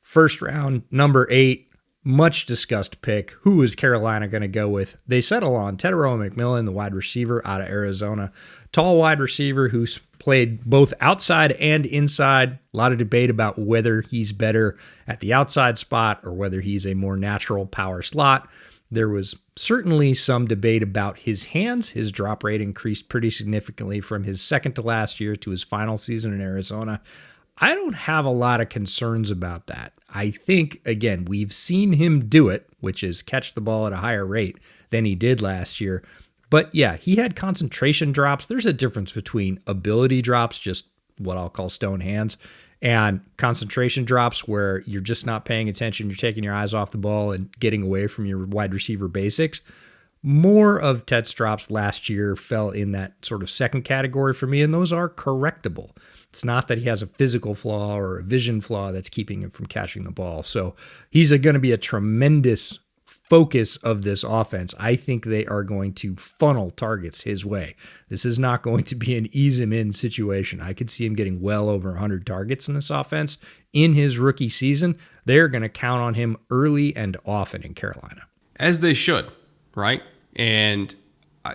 First round, number 8, much discussed pick. Who is Carolina going to go with? They settle on Teteroa McMillan, the wide receiver out of Arizona. Tall wide receiver who's played both outside and inside. A lot of debate about whether he's better at the outside spot or whether he's a more natural power slot. There was certainly some debate about his hands. His drop rate increased pretty significantly from his second to last year to his final season in Arizona. I don't have a lot of concerns about that. I think, again, we've seen him do it, which is catch the ball at a higher rate than he did last year. But yeah, he had concentration drops. There's a difference between ability drops, just what I'll call stone hands, and concentration drops where you're just not paying attention. You're taking your eyes off the ball and getting away from your wide receiver basics. More of Tet's drops last year fell in that sort of second category for me, and those are correctable. It's not that he has a physical flaw or a vision flaw that's keeping him from catching the ball. So he's going to be a tremendous focus of this offense. I think they are going to funnel targets his way. This is not going to be an ease him in situation. I could see him getting well over 100 targets in this offense in his rookie season. They're going to count on him early and often in Carolina. As they should, right? And,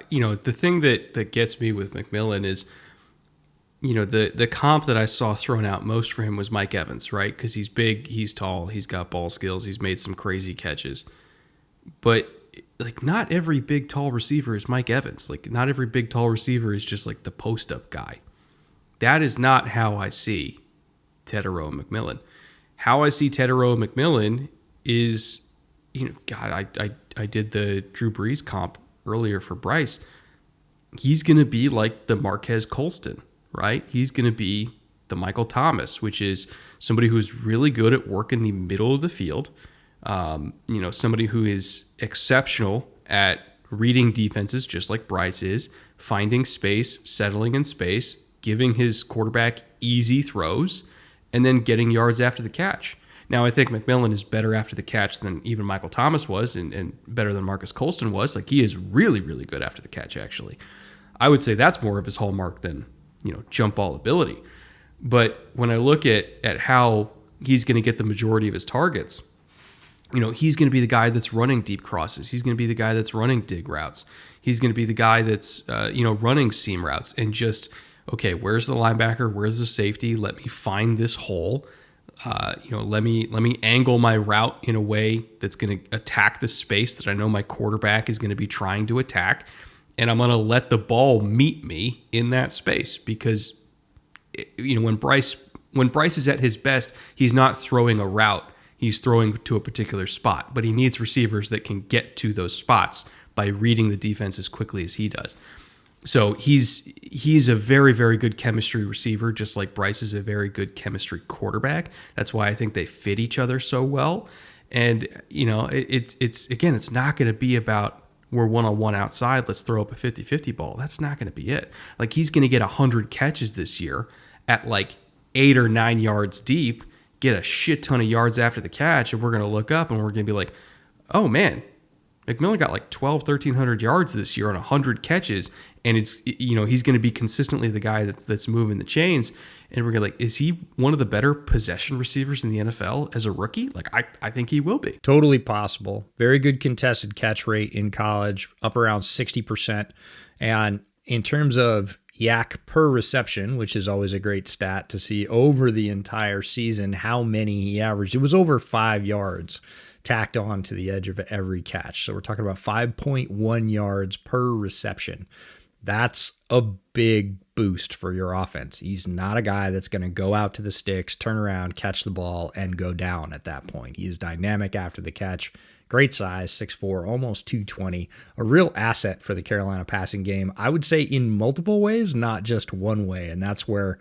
the thing that gets me with McMillan is, the comp that I saw thrown out most for him was Mike Evans, right? Because he's big, he's tall, he's got ball skills, he's made some crazy catches. But, not every big, tall receiver is Mike Evans. Not every big, tall receiver is just, the post-up guy. That is not how I see Teteroa McMillan. How I see Teteroa McMillan is, I did the Drew Brees comp earlier for Bryce. He's going to be like the Marquez Colston, right? He's going to be the Michael Thomas, which is somebody who's really good at working the middle of the field. Somebody who is exceptional at reading defenses, just like Bryce is, finding space, settling in space, giving his quarterback easy throws, and then getting yards after the catch. Now, I think McMillan is better after the catch than even Michael Thomas was, and better than Marcus Colston was. He is really, really good after the catch, actually. I would say that's more of his hallmark than, jump ball ability. But when I look at how he's going to get the majority of his targets, he's going to be the guy that's running deep crosses. He's going to be the guy that's running dig routes. He's going to be the guy that's, running seam routes and just, okay, where's the linebacker? Where's the safety? Let me find this hole. let me angle my route in a way that's going to attack the space that I know my quarterback is going to be trying to attack, and I'm going to let the ball meet me in that space because when Bryce is at his best, he's not throwing a route. He's throwing to a particular spot, but he needs receivers that can get to those spots by reading the defense as quickly as he does. So he's a very, very good chemistry receiver, just like Bryce is a very good chemistry quarterback. That's why I think they fit each other so well. And, it's not going to be about we're one-on-one outside, let's throw up a 50-50 ball. That's not going to be it. Like, he's going to get 100 catches this year at like 8 or 9 yards deep, get a shit ton of yards after the catch, and we're going to look up and we're going to be like, oh, man, McMillan got like 1,300 yards this year on 100 catches, and it's he's going to be consistently the guy that's moving the chains, and we're going to like, is he one of the better possession receivers in the NFL as a rookie? Like, I think he will be. Totally possible. Very good contested catch rate in college, up around 60%. And in terms of yak per reception, which is always a great stat to see over the entire season, how many he averaged. It was over 5 yards tacked on to the edge of every catch. So we're talking about 5.1 yards per reception. That's a big boost for your offense. He's not a guy that's going to go out to the sticks, turn around, catch the ball, and go down at that point. He is dynamic after the catch. Great size, 6'4", almost 220. A real asset for the Carolina passing game, I would say in multiple ways, not just one way. And that's where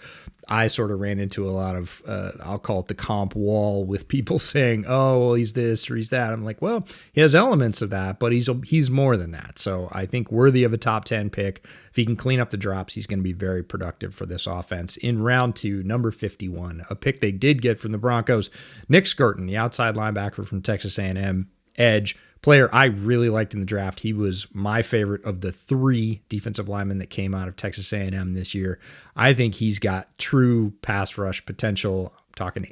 I sort of ran into a lot of, I'll call it the comp wall, with people saying, oh, well, he's this or he's that. I'm like, well, he has elements of that, but he's more than that. So I think worthy of a top 10 pick. If he can clean up the drops, he's going to be very productive for this offense. In round 2, number 51, a pick they did get from the Broncos, Nick Skirton, the outside linebacker from Texas A&M, edge player I really liked in the draft. He was my favorite of the 3 defensive linemen that came out of Texas A&M this year. I think he's got true pass rush potential. I'm talking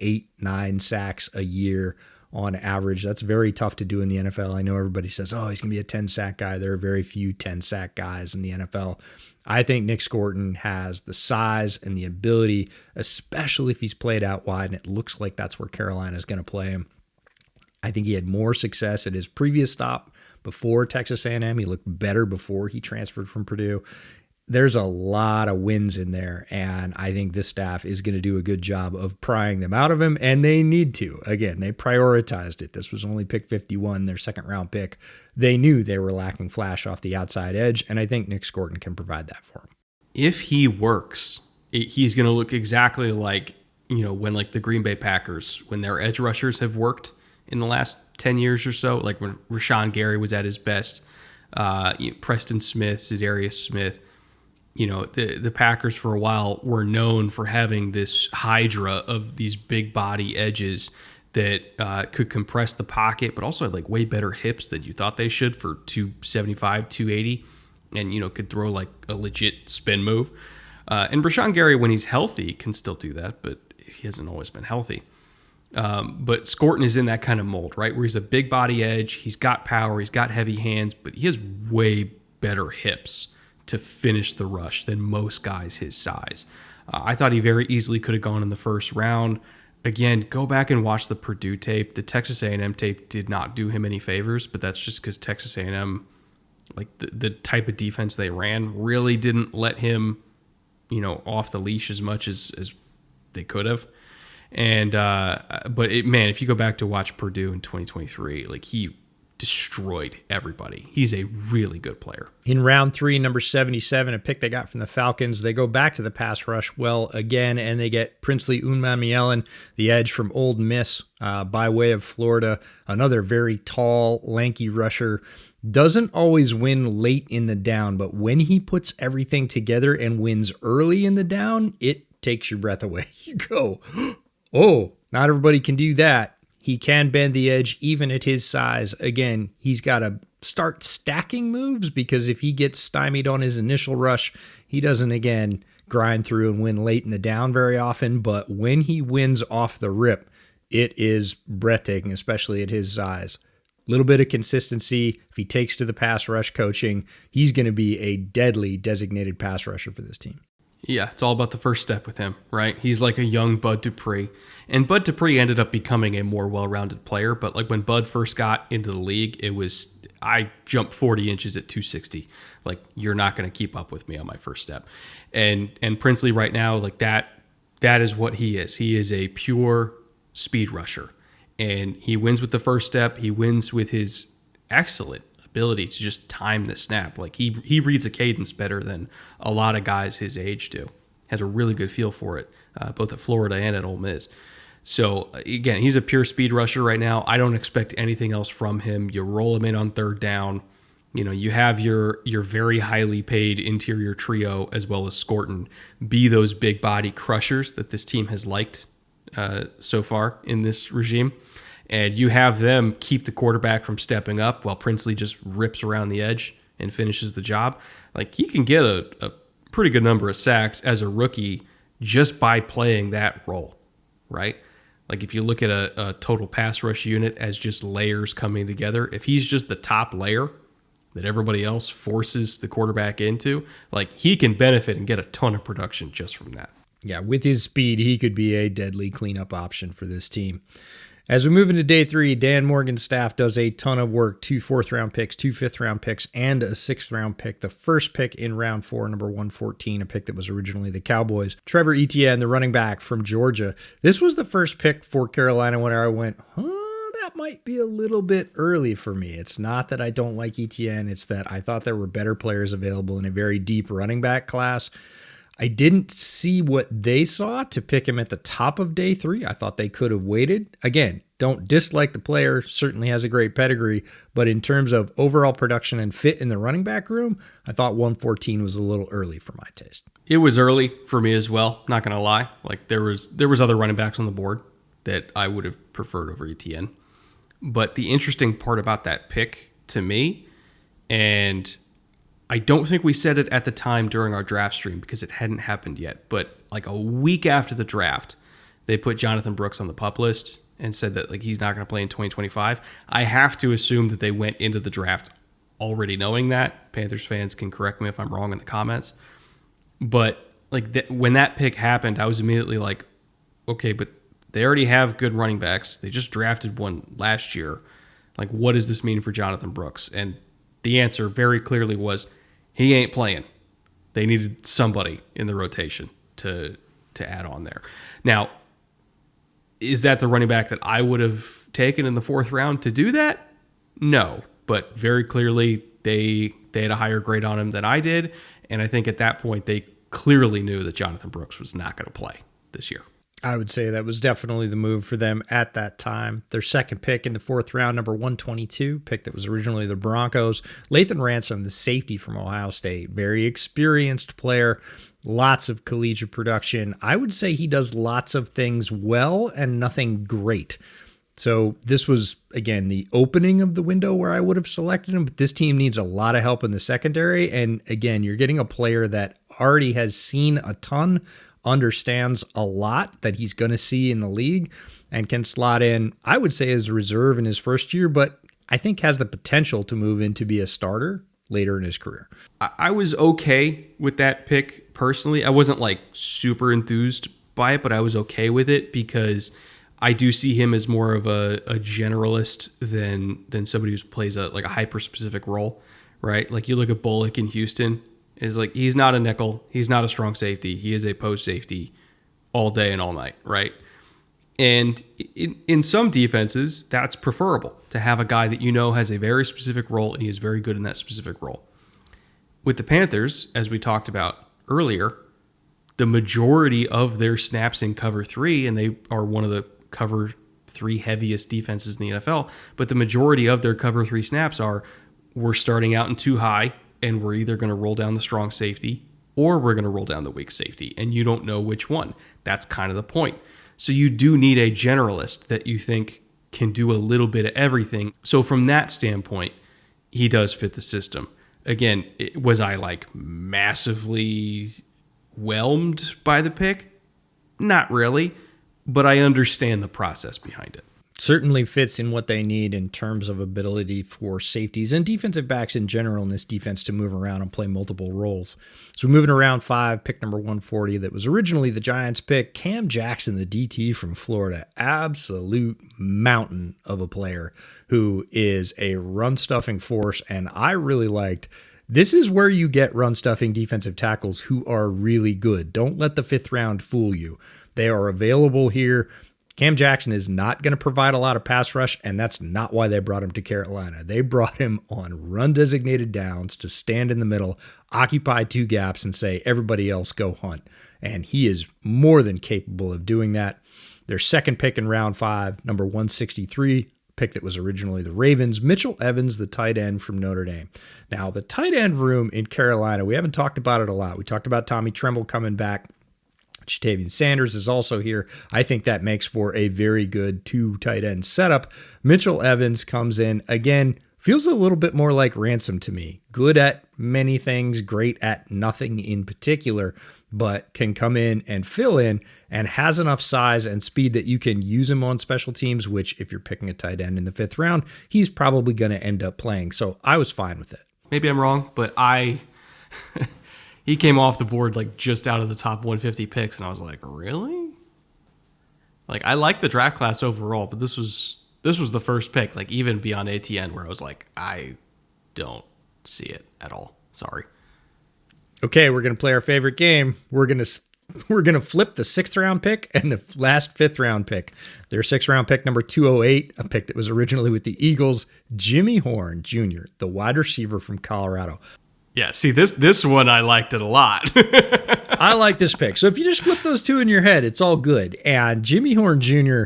8-9 sacks a year on average. That's very tough to do in the NFL. I know everybody says, oh, he's going to be a 10-sack guy. There are very few 10-sack guys in the NFL. I think Nick Skirton has the size and the ability, especially if he's played out wide, and it looks like that's where Carolina is going to play him. I think he had more success at his previous stop before Texas A&M. He looked better before he transferred from Purdue. There's a lot of wins in there, and I think this staff is going to do a good job of prying them out of him, and they need to. Again, they prioritized it. This was only pick 51, their second-round pick. They knew they were lacking flash off the outside edge, and I think Nick Skirton can provide that for him. If he works, he's going to look exactly like, when like the Green Bay Packers, when their edge rushers have worked in the last 10 years or so, like when Rashawn Gary was at his best, Preston Smith, Za'Darius Smith, the Packers for a while were known for having this hydra of these big body edges that could compress the pocket, but also had like way better hips than you thought they should for 275, 280, and, could throw like a legit spin move. And Rashawn Gary, when he's healthy, can still do that, but he hasn't always been healthy. But Skirton is in that kind of mold, right? Where he's a big body edge, he's got power, he's got heavy hands, but he has way better hips to finish the rush than most guys his size. I thought he very easily could have gone in the first round. Again, go back and watch the Purdue tape. The Texas A&M tape did not do him any favors, but that's just because Texas A&M, like the type of defense they ran, really didn't let him, off the leash as much as they could have. And but if you go back to watch Purdue in 2023, like he destroyed everybody. He's a really good player. In round 3, number 77, a pick they got from the Falcons, they go back to the pass rush well again, and they get Princely Umanmielen, the edge from Ole Miss, by way of Florida. Another very tall, lanky rusher. Doesn't always win late in the down, but when he puts everything together and wins early in the down, it takes your breath away. You go, oh, not everybody can do that. He can bend the edge even at his size. Again, he's got to start stacking moves, because if he gets stymied on his initial rush, he doesn't, again, grind through and win late in the down very often. But when he wins off the rip, it is breathtaking, especially at his size. A little bit of consistency. If he takes to the pass rush coaching, he's going to be a deadly designated pass rusher for this team. Yeah, it's all about the first step with him, right? He's like a young Bud Dupree. And Bud Dupree ended up becoming a more well-rounded player, but like when Bud first got into the league, I jumped 40 inches at 260. Like, you're not going to keep up with me on my first step. And Princely right now, like that is what he is. He is a pure speed rusher. And he wins with the first step. He wins with his excellent ability to just time the snap. Like he reads a cadence better than a lot of guys his age do. Has a really good feel for it, both at Florida and at Ole Miss. So again, he's a pure speed rusher right now. I don't expect anything else from him. You roll him in on third down. You know, you have your very highly paid interior trio as well as Scorton be those big body crushers that this team has liked so far in this regime. And you have them keep the quarterback from stepping up while Princely just rips around the edge and finishes the job. Like, he can get a pretty good number of sacks as a rookie just by playing that role, right? Like, if you look at a total pass rush unit as just layers coming together, if he's just the top layer that everybody else forces the quarterback into, like, he can benefit and get a ton of production just from that. Yeah, with his speed, he could be a deadly cleanup option for this team. As we move into day 3, Dan Morgan's staff does a ton of work. 2 4th-round picks, 2 5th-round picks, and a 6th-round pick. The first pick in round 4, number 114, a pick that was originally the Cowboys. Trevor Etienne, the running back from Georgia. This was the first pick for Carolina when I went, that might be a little bit early for me. It's not that I don't like Etienne. It's that I thought there were better players available in a very deep running back class. I didn't see what they saw to pick him at the top of day 3. I thought they could have waited. Again, don't dislike the player, certainly has a great pedigree, but in terms of overall production and fit in the running back room, I thought 114 was a little early for my taste. It was early for me as well, not going to lie. Like, there was other running backs on the board that I would have preferred over Etienne. But the interesting part about that pick to me, and I don't think we said it at the time during our draft stream because it hadn't happened yet, but like a week after the draft, they put Jonathan Brooks on the PUP list and said that like he's not going to play in 2025. I have to assume that they went into the draft already knowing that. Panthers fans can correct me if I'm wrong in the comments. But like when that pick happened, I was immediately like, okay, but they already have good running backs. They just drafted one last year. Like, what does this mean for Jonathan Brooks? And the answer very clearly was he ain't playing. They needed somebody in the rotation to add on there. Now, is that the running back that I would have taken in the 4th round to do that? No, but very clearly they had a higher grade on him than I did, and I think at that point they clearly knew that Jonathan Brooks was not going to play this year. I would say that was definitely the move for them at that time. Their second pick in the 4th round, number 122, pick that was originally the Broncos. Lathan Ransom, the safety from Ohio State, very experienced player, lots of collegiate production. I would say he does lots of things well and nothing great. So this was, again, the opening of the window where I would have selected him, but this team needs a lot of help in the secondary. And again, you're getting a player that already has seen a ton, understands a lot that he's going to see in the league, and can slot in, I would say, as a reserve in his first year, but I think has the potential to move in to be a starter later in his career. I was okay with that pick personally. I wasn't like super enthused by it, but I was okay with it because I do see him as more of a generalist than somebody who plays a hyper specific role, right? Like you look at Bullock in Houston, is like he's not a nickel, he's not a strong safety, he is a post safety all day and all night, right? And in some defenses, that's preferable to have a guy that you know has a very specific role and he is very good in that specific role. With the Panthers, as we talked about earlier, the majority of their snaps in cover 3, and they are one of the cover 3 heaviest defenses in the NFL, but the majority of their cover 3 snaps are we're starting out in too high and we're either going to roll down the strong safety or we're going to roll down the weak safety, and you don't know which one. That's kind of the point. So you do need a generalist that you think can do a little bit of everything. So from that standpoint, he does fit the system. Again, was I like massively whelmed by the pick? Not really, but I understand the process behind it. Certainly fits in what they need in terms of ability for safeties and defensive backs in general in this defense to move around and play multiple roles. So moving around 5, pick number 140, that was originally the Giants pick, Cam Jackson, the DT from Florida, absolute mountain of a player who is a run-stuffing force, and I really liked. This is where you get run-stuffing defensive tackles who are really good. Don't let the 5th round fool you. They are available here. Cam Jackson is not going to provide a lot of pass rush, and that's not why they brought him to Carolina. They brought him on run-designated downs to stand in the middle, occupy 2 gaps, and say, everybody else go hunt. And he is more than capable of doing that. Their second pick in round 5, number 163, pick that was originally the Ravens, Mitchell Evans, the tight end from Notre Dame. Now, the tight end room in Carolina, we haven't talked about it a lot. We talked about Tommy Tremble coming back. Ja'Tavion Sanders is also here. I think that makes for a very good 2 tight end setup. Mitchell Evans comes in, again, feels a little bit more like Ransom to me. Good at many things, great at nothing in particular, but can come in and fill in and has enough size and speed that you can use him on special teams, which if you're picking a tight end in the 5th round, he's probably going to end up playing. So I was fine with it. Maybe I'm wrong, but he came off the board like just out of the top 150 picks, and I was like, really? Like, I like the draft class overall, but this was the first pick, like even beyond ATN, where I was like, I don't see it at all. Sorry. Okay, we're gonna play our favorite game. We're gonna flip the 6th round pick and the last 5th round pick. Their 6th round pick, number 208, a pick that was originally with the Eagles, Jimmy Horn Jr., the wide receiver from Colorado. Yeah, see, this one, I liked it a lot. I like this pick. So if you just flip those 2 in your head, it's all good. And Jimmy Horn Jr.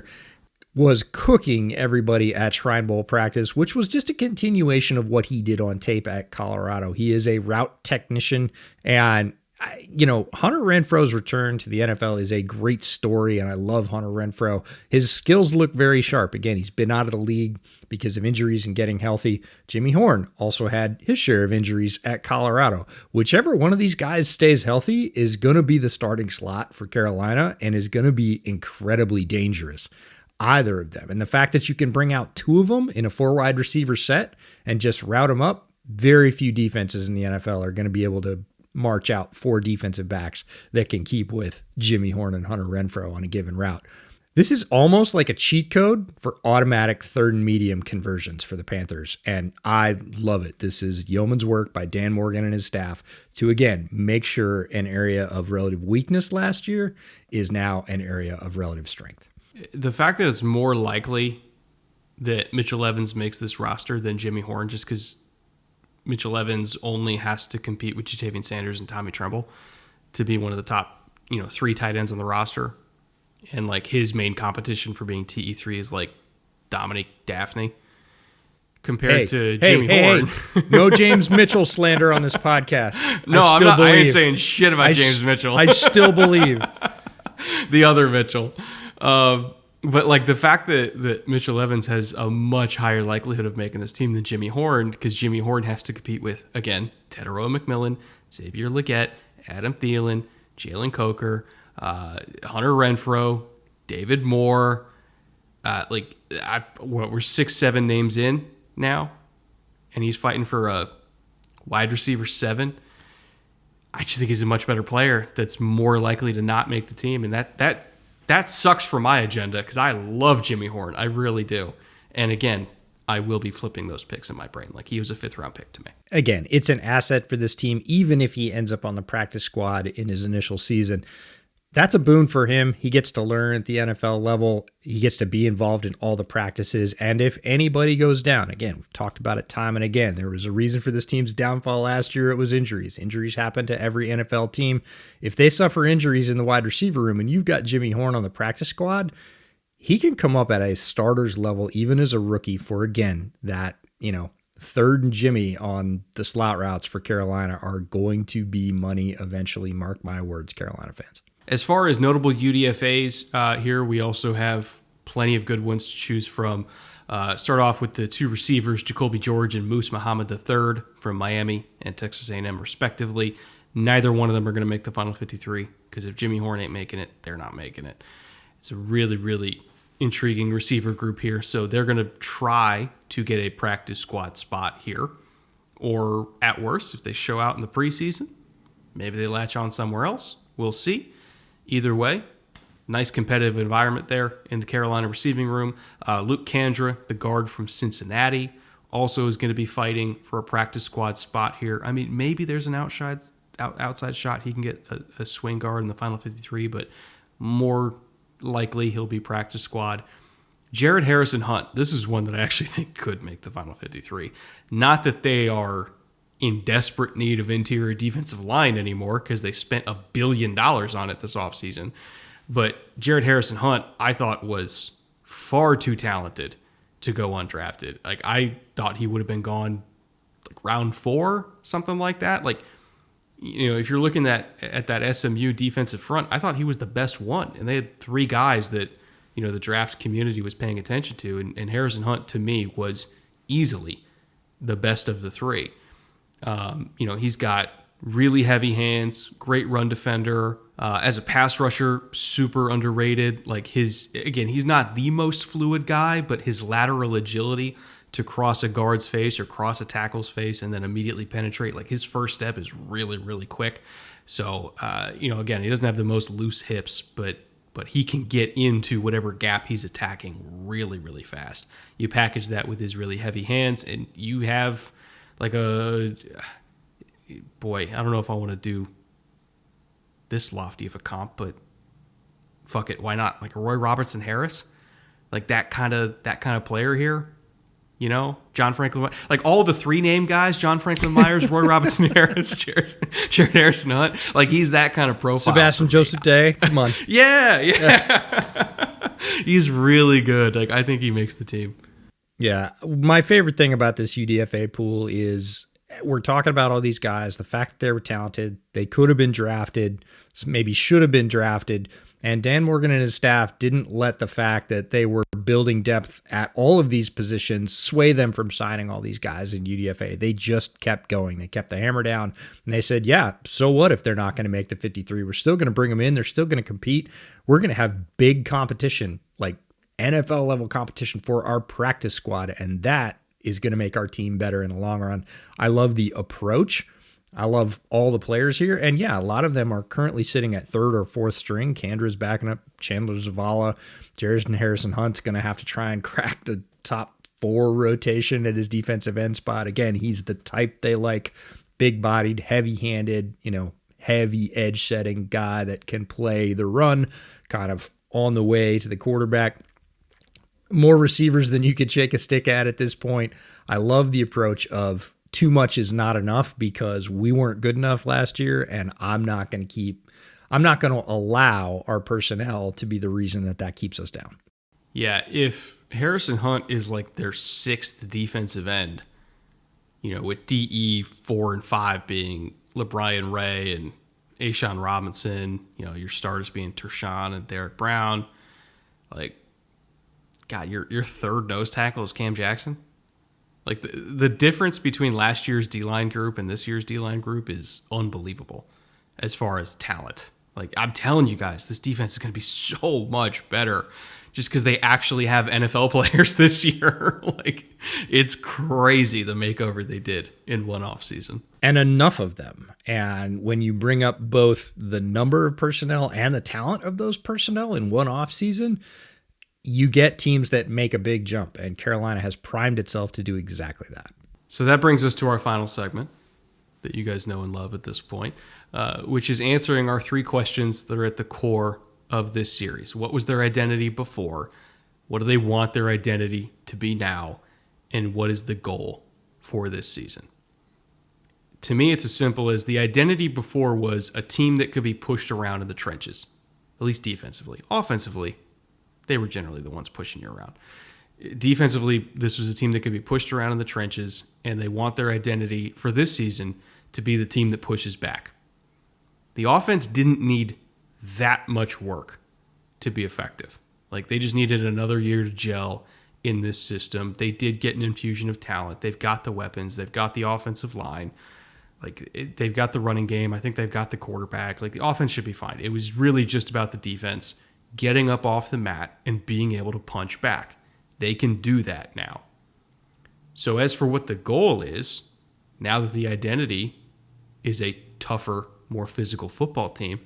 was cooking everybody at Shrine Bowl practice, which was just a continuation of what he did on tape at Colorado. He is a route technician, and Hunter Renfro's return to the NFL is a great story, and I love Hunter Renfro. His skills look very sharp. Again, he's been out of the league because of injuries and getting healthy. Jimmy Horn also had his share of injuries at Colorado. Whichever one of these guys stays healthy is going to be the starting slot for Carolina and is going to be incredibly dangerous. Either of them. And the fact that you can bring out 2 of them in a 4 wide receiver set and just route them up, very few defenses in the NFL are going to be able to march out 4 defensive backs that can keep with Jimmy Horn and Hunter Renfro on a given route. This is almost like a cheat code for automatic 3rd and medium conversions for the Panthers, and I love it. This is yeoman's work by Dan Morgan and his staff to, again, make sure an area of relative weakness last year is now an area of relative strength. The fact that it's more likely that Mitchell Evans makes this roster than Jimmy Horn, just because Mitchell Evans only has to compete with Ja'Tavion Sanders and Tommy Tremble to be one of the top, 3 tight ends on the roster. And like his main competition for being TE3 is like Dominic Daphne compared to Jimmy Horn. Hey. No James Mitchell slander on this podcast. No, I'm not. I ain't saying shit about James Mitchell. I still believe. The other Mitchell. But like the fact that Mitchell Evans has a much higher likelihood of making this team than Jimmy Horn, because Jimmy Horn has to compete with, again, Tedero McMillan, Xavier Legette, Adam Thielen, Jalen Coker, Hunter Renfro, David Moore. We're 6-7 names in now, and he's fighting for a wide receiver 7. I just think he's a much better player that's more likely to not make the team, and that sucks for my agenda because I love Jimmy Horn. I really do. And again, I will be flipping those picks in my brain. Like, he was a 5th round pick to me. Again, it's an asset for this team, even if he ends up on the practice squad in his initial season. That's a boon for him. He gets to learn at the NFL level. He gets to be involved in all the practices. And if anybody goes down, again, we've talked about it time and again, there was a reason for this team's downfall last year. It was injuries. Injuries happen to every NFL team. If they suffer injuries in the wide receiver room and you've got Jimmy Horn on the practice squad, he can come up at a starter's level, even as a rookie, for, again, that, 3rd and Jimmy on the slot routes for Carolina are going to be money eventually. Mark my words, Carolina fans. As far as notable UDFAs here, we also have plenty of good ones to choose from. Start off with the 2 receivers, Jacoby George and Moose Muhammad III from Miami and Texas A&M respectively. Neither one of them are going to make the final 53 because if Jimmy Horn ain't making it, they're not making it. It's a really, really intriguing receiver group here. So they're going to try to get a practice squad spot here. Or at worst, if they show out in the preseason, maybe they latch on somewhere else. We'll see. Either way, nice competitive environment there in the Carolina receiving room. Luke Kandra, the guard from Cincinnati, also is going to be fighting for a practice squad spot here. I mean, maybe there's an outside shot he can get a swing guard in the final 53, but more likely he'll be practice squad. Jared Harrison Hunt, this is one that I actually think could make the final 53. Not that they are in desperate need of interior defensive line anymore because they spent $1 billion on it this offseason. But Jared Harrison Hunt, I thought, was far too talented to go undrafted. Like, I thought he would have been gone like round 4, something like that. Like, you know, if you're looking at that SMU defensive front, I thought he was the best one. And they had 3 guys that, you know, the draft community was paying attention to. And Harrison Hunt, to me, was easily the best of the 3. You know, he's got really heavy hands, great run defender. As a pass rusher, super underrated. Like he's not the most fluid guy, but his lateral agility to cross a guard's face or cross a tackle's face and then immediately penetrate, like his first step is really, really quick. So, you know, again, he doesn't have the most loose hips, but he can get into whatever gap he's attacking really, really fast. You package that with his really heavy hands, and you have like I don't know if I want to do this lofty of a comp, but fuck it, why not? Like a Roy Robertson Harris, like that kind of player here. You know, John Franklin, like all the 3 name guys, John Franklin Myers, Roy Robertson Harris, Jared Harrison Hunt, like he's that kind of profile. Sebastian Joseph Day, come on. yeah. He's really good. Like I think he makes the team. Yeah, my favorite thing about this UDFA pool is we're talking about all these guys, the fact that they were talented, they could have been drafted, maybe should have been drafted, and Dan Morgan and his staff didn't let the fact that they were building depth at all of these positions sway them from signing all these guys in UDFA. They just kept going. They kept the hammer down, and they said, yeah, so what if they're not going to make the 53? We're still going to bring them in. They're still going to compete. We're going to have big competition, like NFL level competition for our practice squad, and that is going to make our team better in the long run. I love the approach. I love all the players here. And yeah, a lot of them are currently sitting at 3rd or 4th string. Kandra's backing up Chandler Zavala. Jared Harrison Hunt's going to have to try and crack the top 4 rotation at his defensive end spot. Again, he's the type they like, big-bodied, heavy-handed, you know, heavy edge-setting guy that can play the run kind of on the way to the quarterback. More receivers than you could shake a stick at this point. I love the approach of too much is not enough because we weren't good enough last year, and I'm not going to allow our personnel to be the reason that keeps us down. Yeah, if Harrison Hunt is like their 6th defensive end, you know, with DE 4 and 5 being LeBrian Ray and A'Shawn Robinson, you know, your starters being Tershawn and Derrick Brown, like, God, your 3rd nose tackle is Cam Jackson. Like the difference between last year's D-line group and this year's D-line group is unbelievable as far as talent. Like I'm telling you guys, this defense is going to be so much better just because they actually have NFL players this year. Like it's crazy the makeover they did in one offseason. And enough of them. And when you bring up both the number of personnel and the talent of those personnel in one offseason, you get teams that make a big jump, and Carolina has primed itself to do exactly that. So that brings us to our final segment that you guys know and love at this point, which is answering our 3 questions that are at the core of this series. What was their identity before? What do they want their identity to be now? And what is the goal for this season? To me, it's as simple as the identity before was a team that could be pushed around in the trenches, at least defensively. Offensively, they were generally the ones pushing you around. Defensively, this was a team that could be pushed around in the trenches, and they want their identity for this season to be the team that pushes back. The offense didn't need that much work to be effective. Like, they just needed another year to gel in this system. They did get an infusion of talent. They've got the weapons. They've got the offensive line. They've got the running game. I think they've got the quarterback. Like, the offense should be fine. It was really just about the defense getting up off the mat and being able to punch back. They can do that now. So as for what the goal is, now that the identity is a tougher, more physical football team,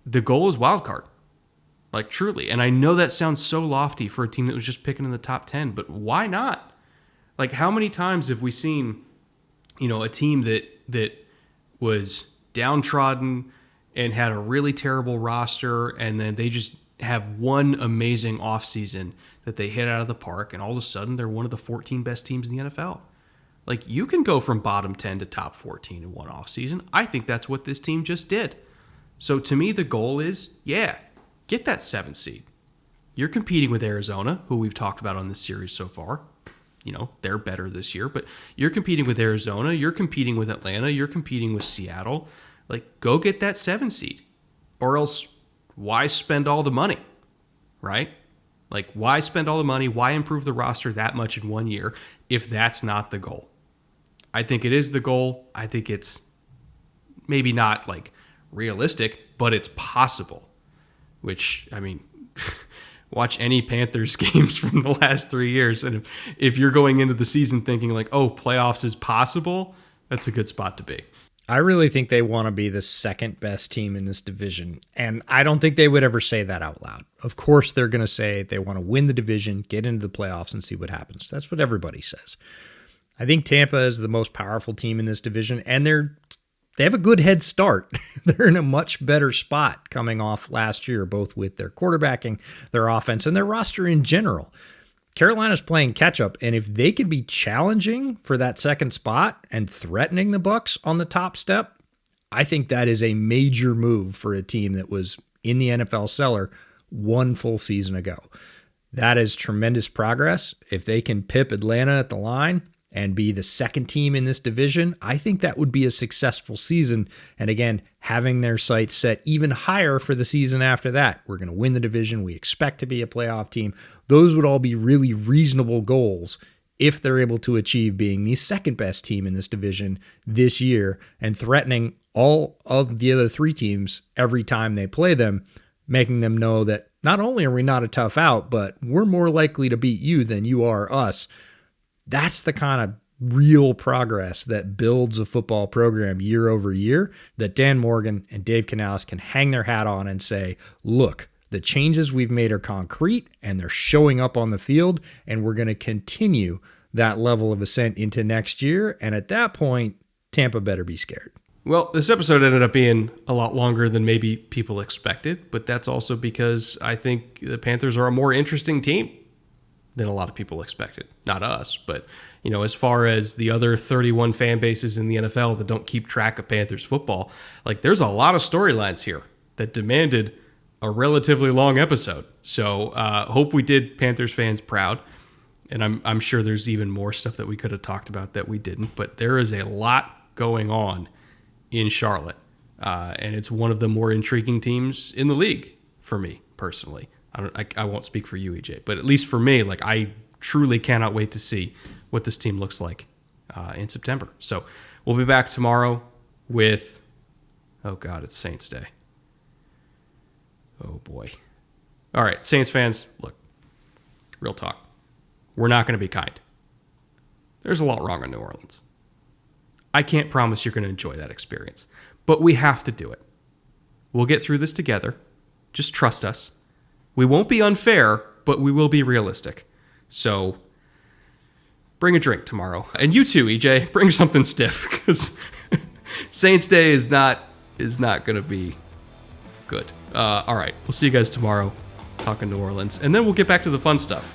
the goal is wild card. Like, truly. And I know that sounds so lofty for a team that was just picking in the top 10, but why not? Like, how many times have we seen, a team that was downtrodden and had a really terrible roster, and then they just have one amazing offseason that they hit out of the park, and all of a sudden they're one of the 14 best teams in the NFL. Like, you can go from bottom 10 to top 14 in one offseason. I think that's what this team just did. So to me, the goal is, get that 7th seed. You're competing with Arizona, who we've talked about on this series so far. They're better this year, but you're competing with Arizona, you're competing with Atlanta, you're competing with Seattle. Like, go get that 7 seed. Or else, why spend all the money, right? Like, why spend all the money? Why improve the roster that much in 1 year if that's not the goal? I think it is the goal. I think it's maybe not, like, realistic, but it's possible. Which, I mean, watch any Panthers games from the last 3 years, and if you're going into the season thinking, like, oh, playoffs is possible, that's a good spot to be. I really think they want to be the second best team in this division, and I don't think they would ever say that out loud. Of course, they're going to say they want to win the division, get into the playoffs, and see what happens. That's what everybody says. I think Tampa is the most powerful team in this division, and they have a good head start. They're in a much better spot coming off last year, both with their quarterbacking, their offense, and their roster in general. Carolina's playing catch-up, and if they can be challenging for that second spot and threatening the Bucs on the top step, I think that is a major move for a team that was in the NFL cellar 1 full season ago. That is tremendous progress. If they can pip Atlanta at the line and be the second team in this division, I think that would be a successful season. And again, having their sights set even higher for the season after that. We're going to win the division. We expect to be a playoff team. Those would all be really reasonable goals if they're able to achieve being the second best team in this division this year and threatening all of the other 3 teams every time they play them, making them know that not only are we not a tough out, but we're more likely to beat you than you are us. That's the kind of real progress that builds a football program year over year that Dan Morgan and Dave Canales can hang their hat on and say, look, the changes we've made are concrete and they're showing up on the field, and we're going to continue that level of ascent into next year. And at that point, Tampa better be scared. Well, this episode ended up being a lot longer than maybe people expected, but that's also because I think the Panthers are a more interesting team than a lot of people expected. Not us, but as far as the other 31 fan bases in the NFL that don't keep track of Panthers football, like, there's a lot of storylines here that demanded a relatively long episode. So hope we did Panthers fans proud. And I'm sure there's even more stuff that we could have talked about that we didn't, but there is a lot going on in Charlotte. And it's one of the more intriguing teams in the league for me personally. I won't speak for you, EJ, but at least for me, like, I truly cannot wait to see what this team looks like in September. So we'll be back tomorrow with, oh God, it's Saints Day. Oh boy. All right, Saints fans, look, real talk. We're not going to be kind. There's a lot wrong in New Orleans. I can't promise you're going to enjoy that experience, but we have to do it. We'll get through this together. Just trust us. We won't be unfair, but we will be realistic. So bring a drink tomorrow. And you too, EJ, bring something stiff, because Saints Day is not going to be good. All right, we'll see you guys tomorrow talking New Orleans. And then we'll get back to the fun stuff,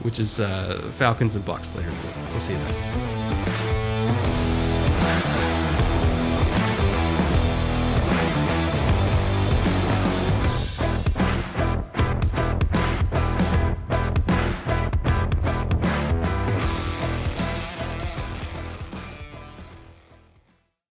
which is Falcons and Bucs later. We'll see you then.